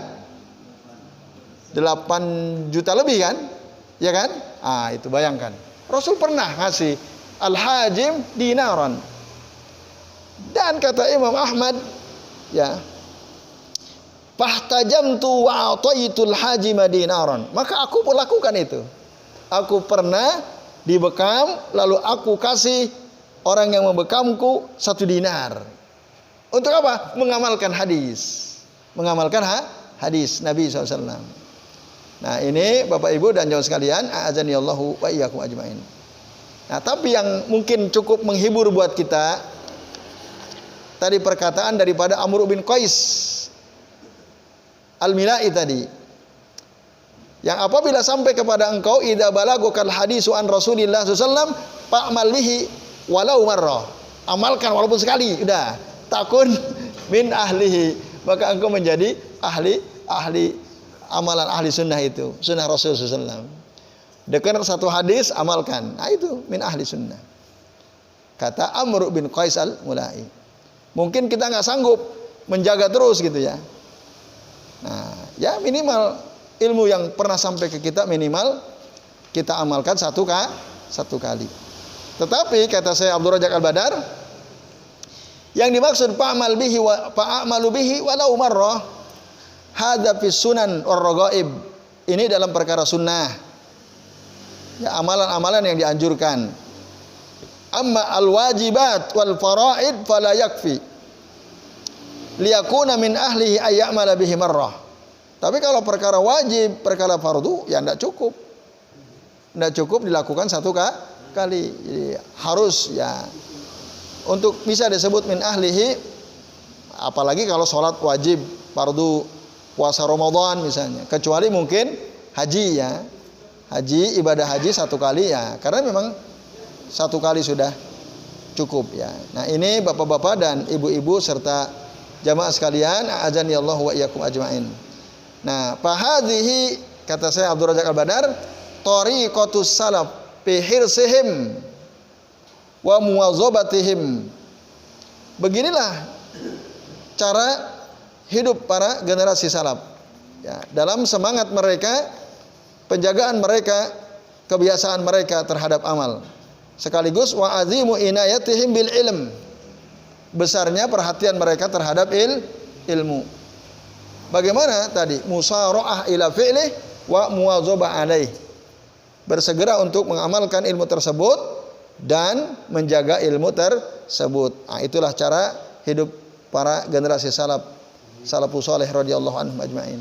8 juta lebih kan? Ya kan? Ah, itu bayangkan. Rasul pernah ngasih al-hajim dinaran. Dan kata Imam Ahmad, ya, fahtajamtu wa ataitul hajima dinaran. Maka aku melakukan itu. Aku pernah dibekam, lalu aku kasih orang yang membekamku 1 dinar. Untuk apa? Mengamalkan hadis. Mengamalkan hadis Nabi SAW. Nah, ini Bapak Ibu dan jamaah sekalian, a'adzanillahu wa iyyakum ajmain. Nah, tapi yang mungkin cukup menghibur buat kita tadi perkataan daripada Amr bin Qais Al-Milai tadi. Yang apabila sampai kepada engkau idza balagukal hadisu an Rasulillah sallallahu fa'mal bihi walau marrah. Amalkan walaupun sekali, udah. Takun min ahlihi, maka engkau menjadi ahli amalan ahli sunnah itu, sunnah Rasul sallallahu. Dengar 1 hadis, amalkan. Nah, itu min ahli sunnah. Kata Amr bin Qais Al-Mulai. Mungkin kita nggak sanggup menjaga terus gitu ya. Nah, ya minimal ilmu yang pernah sampai ke kita minimal kita amalkan 1 kali. Tetapi kata saya Abdul Razak Al-Badar, yang dimaksud fa'amalu bihi walau marrah hadza fi sunan war-raghaib. Ini dalam perkara sunnah. Ya, amalan-amalan yang dianjurkan. Amma al-wajibat wal faraid fala yakfi liyakuna min ahlihi ay ya'mala bihi marrah. Tapi kalau perkara wajib, perkara fardu, ya tidak cukup. Tidak cukup dilakukan 1 kali. Jadi, harus ya untuk bisa disebut min ahlihi, apalagi kalau sholat wajib, fardu, puasa Ramadan misalnya. Kecuali mungkin haji ya. Haji, ibadah haji 1 kali ya. Karena memang 1 kali sudah cukup ya. Nah, ini bapak-bapak dan ibu-ibu serta jamaah sekalian, a'adzanillahu wa iyyakum ajmain. Nah, fahadhihi kata saya Abdul Razak Al-Badar, tariqatus salaf fi hirsihim wa muwazabatihim. Beginilah cara hidup para generasi salaf. Ya, dalam semangat mereka, penjagaan mereka, kebiasaan mereka terhadap amal. Sekaligus wa azimu inayatihim bil ilm. Besarnya perhatian mereka terhadap ilmu. Bagaimana tadi? Musara'ah ila fi'lih wa muwazabah alaih. bersegera untuk mengamalkan ilmu tersebut dan menjaga ilmu tersebut. Nah, itulah cara hidup para generasi salafus saleh radhiyallahu anhum ajmain.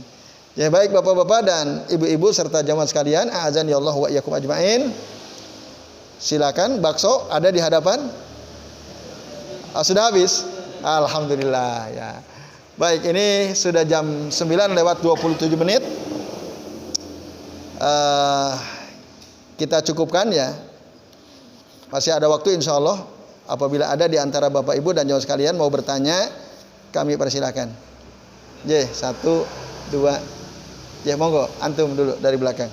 Ya, baik Bapak-bapak dan Ibu-ibu serta jamaah sekalian, a'azani Allah wa iyyakum ajmain. Silakan, bakso ada di hadapan. Sudah habis? Alhamdulillah ya. Baik, ini sudah jam 9:27. Kita cukupkan ya. Masih ada waktu insya Allah. Apabila ada di antara Bapak Ibu dan jamaah sekalian mau bertanya, kami persilakan. J, 1, 2. Ya, monggo, antum dulu dari belakang.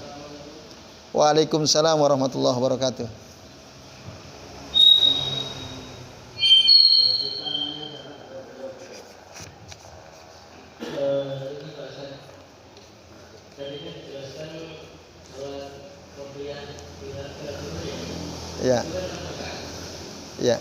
Waalaikumsalam warahmatullahi wabarakatuh. Ya. Ya.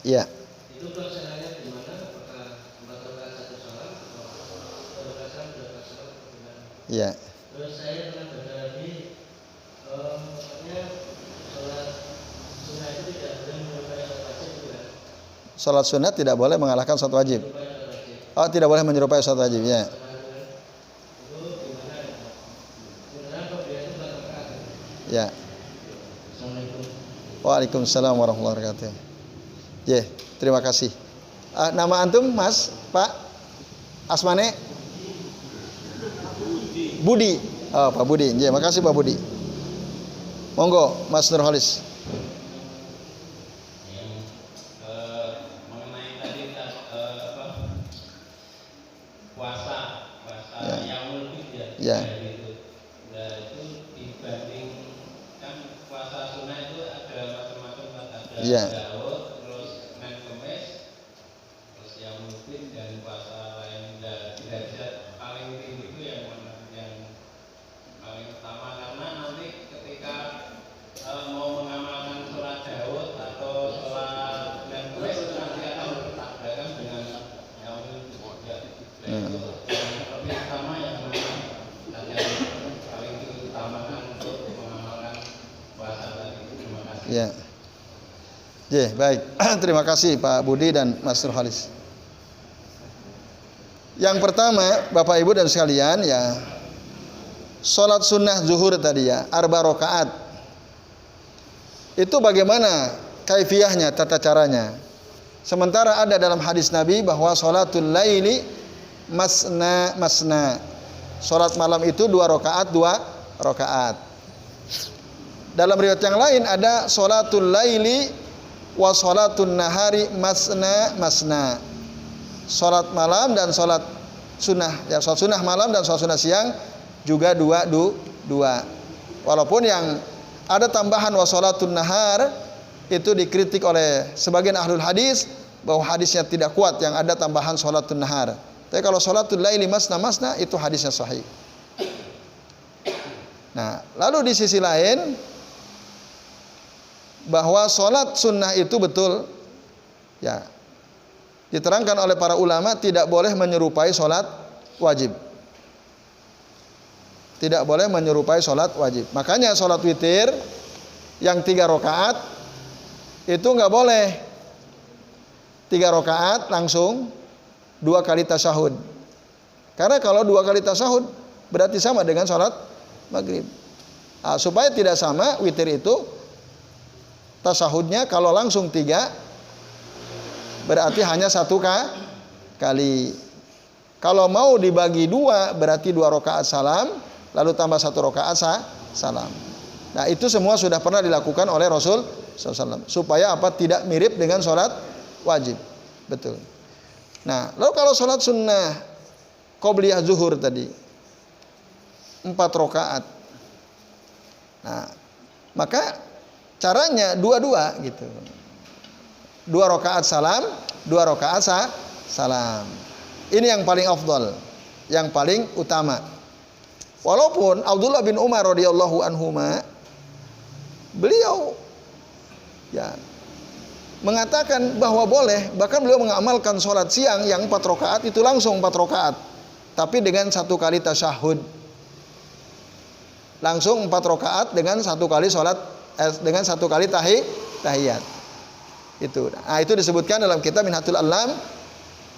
Ya. Itu pelaksananya di mana? Apakah 4 rakaat 1 salam atau 2 rakaat salam 2 rakaat salam? Ya. Terus saya pernah baca lagi, maksudnya sholat sunnah itu tidak boleh menyerupai sholat wajib, juga. Sholat sunnah tidak boleh mengalahkan sholat wajib. Oh, tidak boleh menyerupai sholat wajib ya. Itu gimana? Sebenarnya apabila itu 4 rakaat. Ya. Assalamualaikum. Waalaikumsalam warahmatullahi wabarakatuh. Ya, terima kasih. Nama antum, Mas, Pak, Asmane? Budi. Oh, Pak Budi. Ya, makasih Pak Budi. Monggo, Mas Nurholis. Mengenai tadi puasa Ya. Yaumul Fitr Ya. itu. Nah, itu dibanding kan puasa sunnah itu ada macam-macam, ada Ya. Daud, terus Senin Kemis, terus Yaumul Fitr dan puasa lain. Derajat paling tinggi itu yang mana, yang paling utama, karena nanti ketika mau mengamalkan sholat Daud atau sholat Senin Kemis itu nanti akan bertabrakan dengan Yaumul Fitr. Itu yang lebih utama, yang mana yang paling diutamakan untuk mengamalkan puasa tadi. Terima kasih. Ya. Ya, baik. Terima kasih Pak Budi dan Mas Nurholis. Yang pertama, Bapak Ibu dan sekalian ya, sholat sunnah zuhur tadi ya, 4 rakaat. Itu bagaimana kaifiyahnya, tata caranya? Sementara ada dalam hadis Nabi bahwa sholatul laili masna masna. Sholat malam itu 2 rakaat, 2 rakaat. Dalam riwayat yang lain ada sholatul laili wa sholatun nahari masna masna. Sholat malam dan sholat sunnah, ya, sholat sunnah malam dan sholat sunnah siang juga 2. Walaupun yang ada tambahan wa sholatun nahar itu dikritik oleh sebagian ahlul hadis bahwa hadisnya tidak kuat yang ada tambahan sholatun nahar. Tapi kalau sholatul laili masna masna itu hadisnya sahih. Nah, lalu di sisi lain bahwa sholat sunnah itu betul ya, diterangkan oleh para ulama tidak boleh menyerupai sholat wajib. Tidak boleh menyerupai sholat wajib. Makanya sholat witir yang 3 rakaat itu nggak boleh 3 rakaat langsung 2 kali tasyahud. Karena kalau 2 kali tasyahud berarti sama dengan sholat maghrib. Nah, supaya tidak sama, witir itu tasyahudnya kalau langsung 3 berarti hanya 1 kali. Kalau mau dibagi 2 berarti 2 rakaat salam lalu tambah 1 rakaat salam. Nah, itu semua sudah pernah dilakukan oleh Rasul SAW. Supaya apa? Tidak mirip dengan sholat wajib. Betul. Nah, lalu kalau sholat sunnah qobliyah zuhur tadi 4 rakaat. Nah, maka caranya 2 gitu. 2 rakaat salam, 2 rakaat salam. Ini yang paling afdal, yang paling utama. Walaupun Abdullah bin Umar radhiyallahu anhuma beliau ya mengatakan bahwa boleh, bahkan beliau mengamalkan sholat siang yang 4 rakaat itu langsung 4 rakaat, tapi dengan 1 kali tasyahud. Langsung 4 rakaat dengan 1 kali sholat, dengan 1 kali tahiyat. Itu. Nah, itu disebutkan dalam kitab Minhatul Alam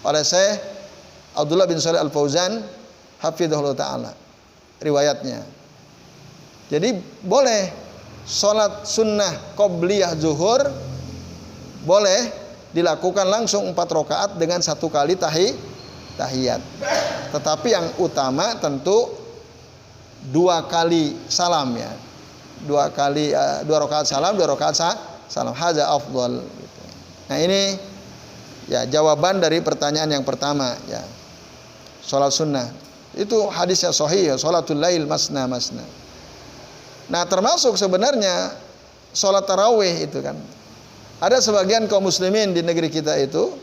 oleh Syekh Abdullah bin Shalih Al-Fauzan hafizahullah taala. Riwayatnya. Jadi boleh sholat sunnah qobliyah zuhur boleh dilakukan langsung 4 rakaat dengan 1 kali tahiyat. Tetapi yang utama tentu 2 kali salam ya. 2 rakaat salam, 2 rakaat salam. Hadza afdal gitu. Nah, ini ya jawaban dari pertanyaan yang pertama ya. Salat sunnah. Itu hadisnya sahih ya, salatul lail masna. Nah, termasuk sebenarnya salat tarawih itu kan. Ada sebagian kaum muslimin di negeri kita itu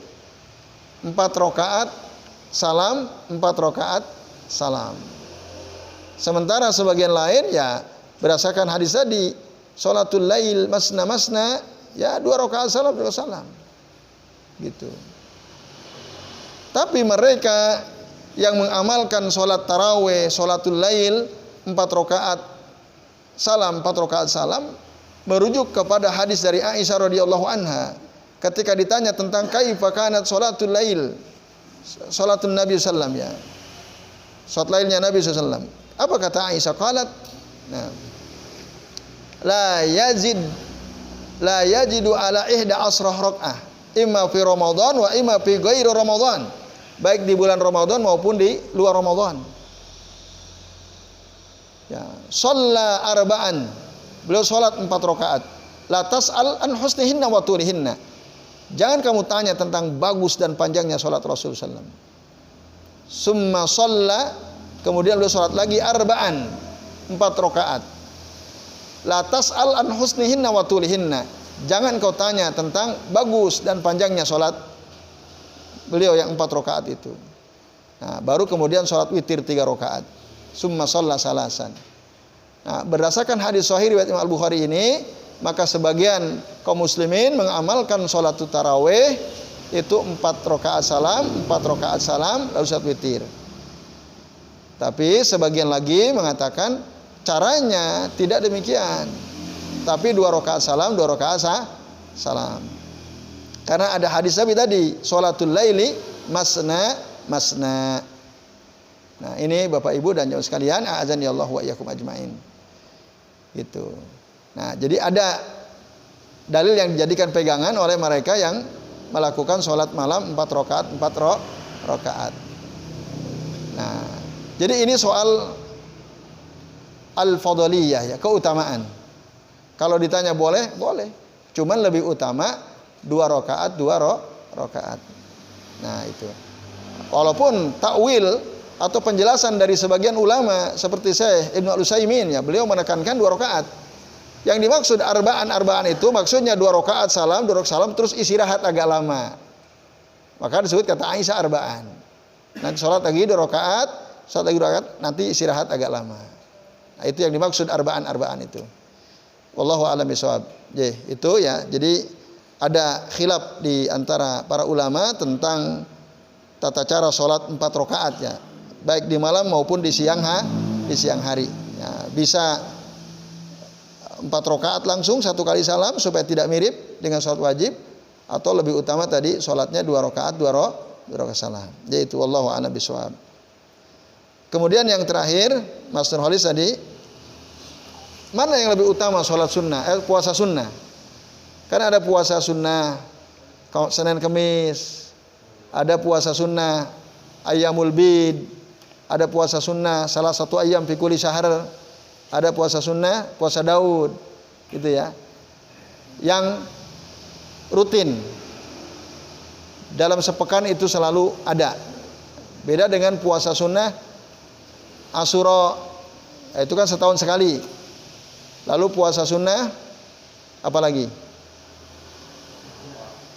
4 rakaat salam, 4 rakaat salam. Sementara sebagian lain ya berdasarkan hadis tadi salatul lail masna ya 2 rakaat salam, 2 salam. Gitu. Tapi mereka yang mengamalkan sholat tarawih, sholatul lail 4 rakaat salam, 4 rakaat salam, merujuk kepada hadis dari Aisyah radhiyallahu anha ketika ditanya tentang kaifa kanat sholatul lail, sholatun Nabi sallam ya, sholat lailnya Nabi sallam. Apa kata Aisyah? Qalat, nah, la yajidu ala 11 rakaah, imma fi Ramadan wa imma fi ghairi Ramadan. Baik di bulan Ramadan maupun di luar Ramadan. Ya, shalla arba'an. Beliau salat 4 rakaat. La tas'al an husnihinna wa tulihinna. Jangan kamu tanya tentang bagus dan panjangnya salat Rasul sallallahu alaihi wasallam. Summa shalla, kemudian beliau salat lagi arba'an, 4 rakaat. La tas'al an husnihinna wa tulihinna. Jangan kau tanya tentang bagus dan panjangnya salat beliau yang 4 rakaat itu. Nah, baru kemudian sholat witir 3 rakaat. Summa shalla salasan. Nah, berdasarkan hadis sahih riwayat Imam Al-Bukhari ini, maka sebagian kaum muslimin mengamalkan sholat tarawih itu 4 rakaat salam, 4 rakaat salam, lalu sholat witir. Tapi sebagian lagi mengatakan caranya tidak demikian. Tapi 2 rakaat salam, 2 rakaat salam. Karena ada hadis Nabi tadi, sholatul laili masna. Nah, ini Bapak Ibu dan jamaah sekalian, a'adzani Allah wa iyyakum ajmain. Gitu. Nah, jadi ada dalil yang dijadikan pegangan oleh mereka yang melakukan sholat malam 4 rakaat, 4 rakaat. Nah, jadi ini soal al-fadliyah ya, keutamaan. Kalau ditanya boleh, boleh. Cuman lebih utama 2 rakaat, 2 rakaat. Nah, itu. Walaupun takwil atau penjelasan dari sebagian ulama seperti Syekh Ibnu Al-Utsaimin ya, beliau menekankan 2 rakaat. Yang dimaksud arba'an itu maksudnya 2 rakaat salam, 2 rakaat salam terus istirahat agak lama. Maka disebut kata Aisyah arba'an. Nanti sholat lagi 2 rakaat, sholat lagi 2 rakaat, nanti istirahat agak lama. Nah, itu yang dimaksud arba'an itu. Wallahu a'lam bishawab. Itu ya. Jadi ada khilaf di antara para ulama tentang tata cara sholat 4 rakaat ya, baik di malam maupun di siang hari. Ya, bisa 4 rakaat langsung 1 kali salam supaya tidak mirip dengan sholat wajib, atau lebih utama tadi sholatnya 2 rakaat 2 rakaat salam. Yaitu wallahu a'lam bishawab. Kemudian yang terakhir, Mas Nurholis tadi, mana yang lebih utama sholat sunnah, puasa sunnah? Karena ada puasa sunnah Senin Kemis, ada puasa sunnah Ayyamul Bid, ada puasa sunnah salah satu ayam fi kulli syahr, ada puasa sunnah puasa Daud, gitu ya. Yang rutin dalam sepekan itu selalu ada. Beda dengan puasa sunnah Asyura, itu kan setahun sekali. Lalu puasa sunnah apa lagi?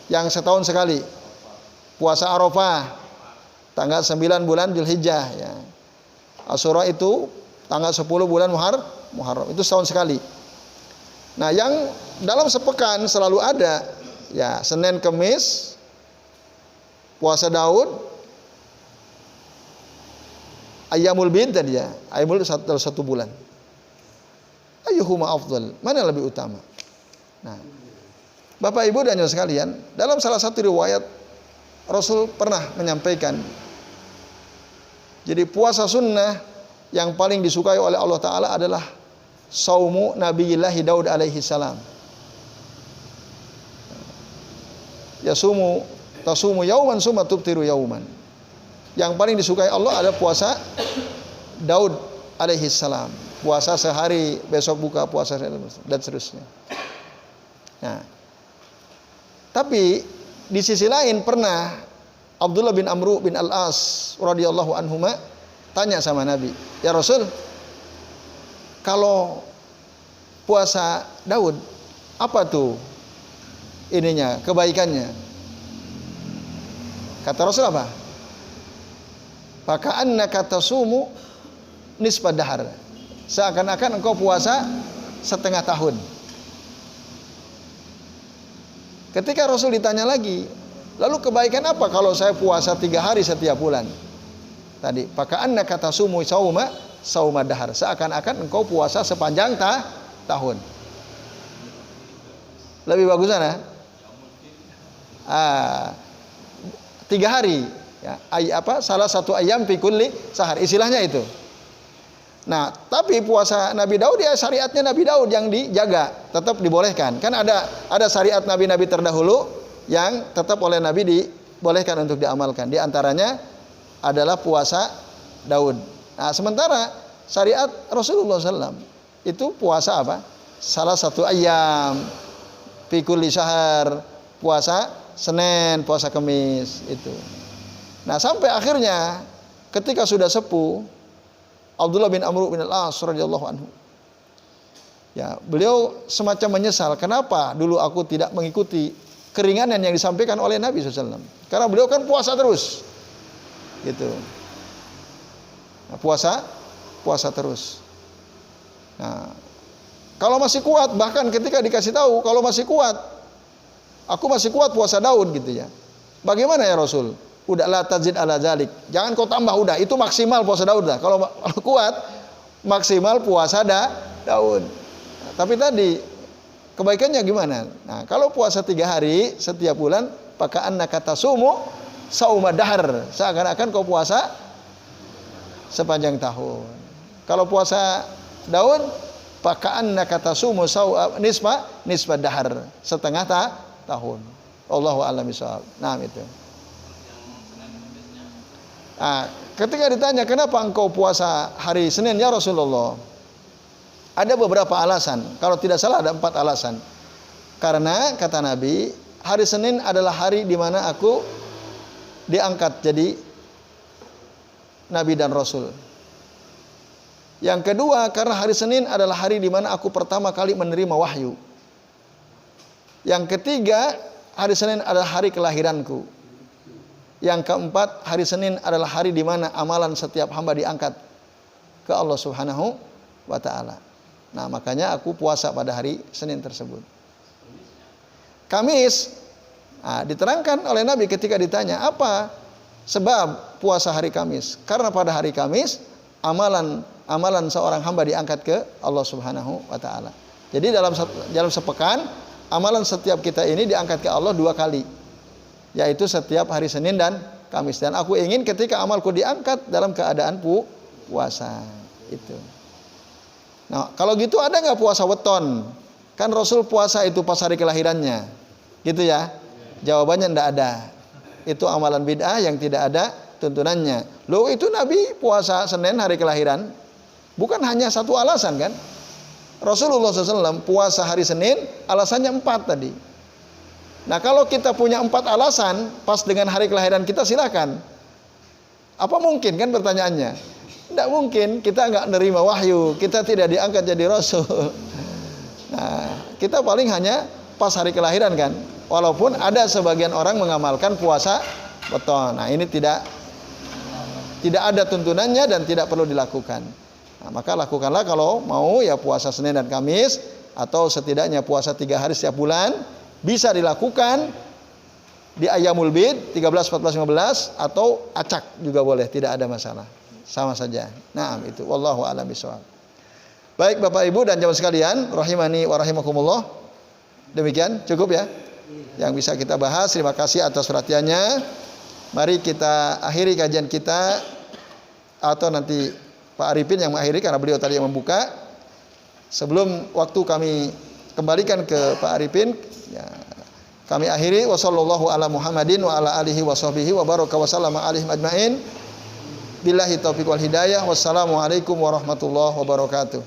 yang setahun sekali. Puasa Arafah tanggal 9 bulan Dzulhijjah ya. Asyura itu tanggal 10 bulan Muharram. Itu setahun sekali. Nah, yang dalam sepekan selalu ada ya Senin Kemis puasa Daud, Ayyamul Bid tadi ya. Ayyamul dalam 1 bulan. Ayyuhuma afdal? Mana yang lebih utama? Nah, Bapak Ibu dan saudara sekalian, dalam salah satu riwayat Rasul pernah menyampaikan, jadi puasa sunnah yang paling disukai oleh Allah Ta'ala adalah saumu Nabiyillahi Daud alaihi salam. Tasumu yauman summa tubtiru yauman. Yang paling disukai Allah adalah puasa Daud alaihi salam. Puasa sehari, besok buka puasa dan seterusnya. Nah, tapi di sisi lain pernah Abdullah bin Amru bin Al-As radhiyallahu anhuma tanya sama Nabi, "Ya Rasul, kalau puasa Daud apa tuh ininya, kebaikannya?" Kata Rasul apa? "Faka'annaka tasumu nisfa dahar." Seakan-akan engkau puasa setengah tahun. Ketika Rasul ditanya lagi, lalu kebaikan apa kalau saya puasa 3 hari setiap bulan? Tadi, faka'annaka tasumu sauma dahar. Seakan-akan engkau puasa sepanjang tahun. Lebih bagus mana? 3 hari. Ya, salah satu ayam fi kulli sahar. Istilahnya itu. Nah, tapi puasa Nabi Daud ya syariatnya Nabi Daud yang dijaga, tetap dibolehkan. Kan ada syariat nabi-nabi terdahulu yang tetap oleh Nabi dibolehkan untuk diamalkan. Di antaranya adalah puasa Daud. Nah, sementara syariat Rasulullah SAW itu puasa apa? Salah satu ayam fi kulli sahar, puasa Senin, puasa Kamis itu. Nah, sampai akhirnya ketika sudah sepuh Abdullah bin Amru bin Al-As radhiyallahu anhu, ya, beliau semacam menyesal, kenapa dulu aku tidak mengikuti keringanan yang disampaikan oleh Nabi SAW. Karena beliau kan puasa terus, gitu. Nah, puasa terus. Nah, kalau masih kuat, bahkan ketika dikasih tahu kalau masih kuat, aku masih kuat puasa Daud gitu ya. Bagaimana ya Rasul? Udah la tazid ala zalik. Jangan kau tambah, udah itu maksimal puasa Daud dah. Kalau kuat maksimal puasa Daud. Nah, tapi tadi kebaikannya gimana? Nah, kalau puasa 3 hari setiap bulan, faka'annaka tasumu sauma dahar. Seakan-akan kau puasa sepanjang tahun. Kalau puasa Daud, faka'annaka tasumu nisfa dahar, setengah tahun. Allahu a'lam bishawab. Nah, itu. Nah, ketika ditanya kenapa engkau puasa hari Senin ya Rasulullah, ada beberapa alasan. Kalau tidak salah ada 4 alasan. Karena kata Nabi, hari Senin adalah hari di mana aku diangkat jadi Nabi dan Rasul. Yang kedua, karena hari Senin adalah hari di mana aku pertama kali menerima wahyu. Yang ketiga, hari Senin adalah hari kelahiranku. Yang keempat, hari Senin adalah hari di mana amalan setiap hamba diangkat ke Allah Subhanahu wa Ta'ala. Nah, makanya aku puasa pada hari Senin tersebut. Kamis, diterangkan oleh Nabi ketika ditanya apa sebab puasa hari Kamis. Karena pada hari Kamis amalan seorang hamba diangkat ke Allah Subhanahu wa Ta'ala. Jadi dalam sepekan amalan setiap kita ini diangkat ke Allah 2 kali. Yaitu setiap hari Senin dan Kamis. Dan aku ingin ketika amalku diangkat dalam keadaan puasa. Itu. Nah, kalau gitu ada nggak puasa weton? Kan Rasul puasa itu pas hari kelahirannya. Gitu ya? Jawabannya ndak ada. Itu amalan bid'ah yang tidak ada tuntunannya. Loh, itu Nabi puasa Senin hari kelahiran. Bukan hanya satu alasan kan? Rasulullah SAW puasa hari Senin alasannya 4 tadi. Nah, kalau kita punya 4 alasan pas dengan hari kelahiran kita, silakan. Apa mungkin kan pertanyaannya? Tidak mungkin, kita nggak nerima wahyu, kita tidak diangkat jadi Rasul. Nah, kita paling hanya pas hari kelahiran kan. Walaupun ada sebagian orang mengamalkan puasa beton. Nah, ini tidak ada tuntunannya dan tidak perlu dilakukan. Nah, maka lakukanlah kalau mau ya puasa Senin dan Kamis, atau setidaknya puasa 3 hari setiap bulan. Bisa dilakukan di Ayyamul Bid 13, 14, 15 atau acak juga boleh, tidak ada masalah. Sama saja. Nah, itu wallahu a'lam bishawab. Baik Bapak Ibu dan jamaah sekalian, rahimani wa rahimakumullah. Demikian cukup ya yang bisa kita bahas. Terima kasih atas perhatiannya. Mari kita akhiri kajian kita, atau nanti Pak Arifin yang mengakhiri karena beliau tadi yang membuka. Sebelum waktu kami kembalikan ke Pak Arifin, ya, kami akhiri wasallallahu ala Muhammadin wa ala alihi wa sahbihi wa baraka wa sallama alaihim ajmain. Billahi taufiq wal hidayah. Wassalamualaikum warahmatullahi wabarakatuh.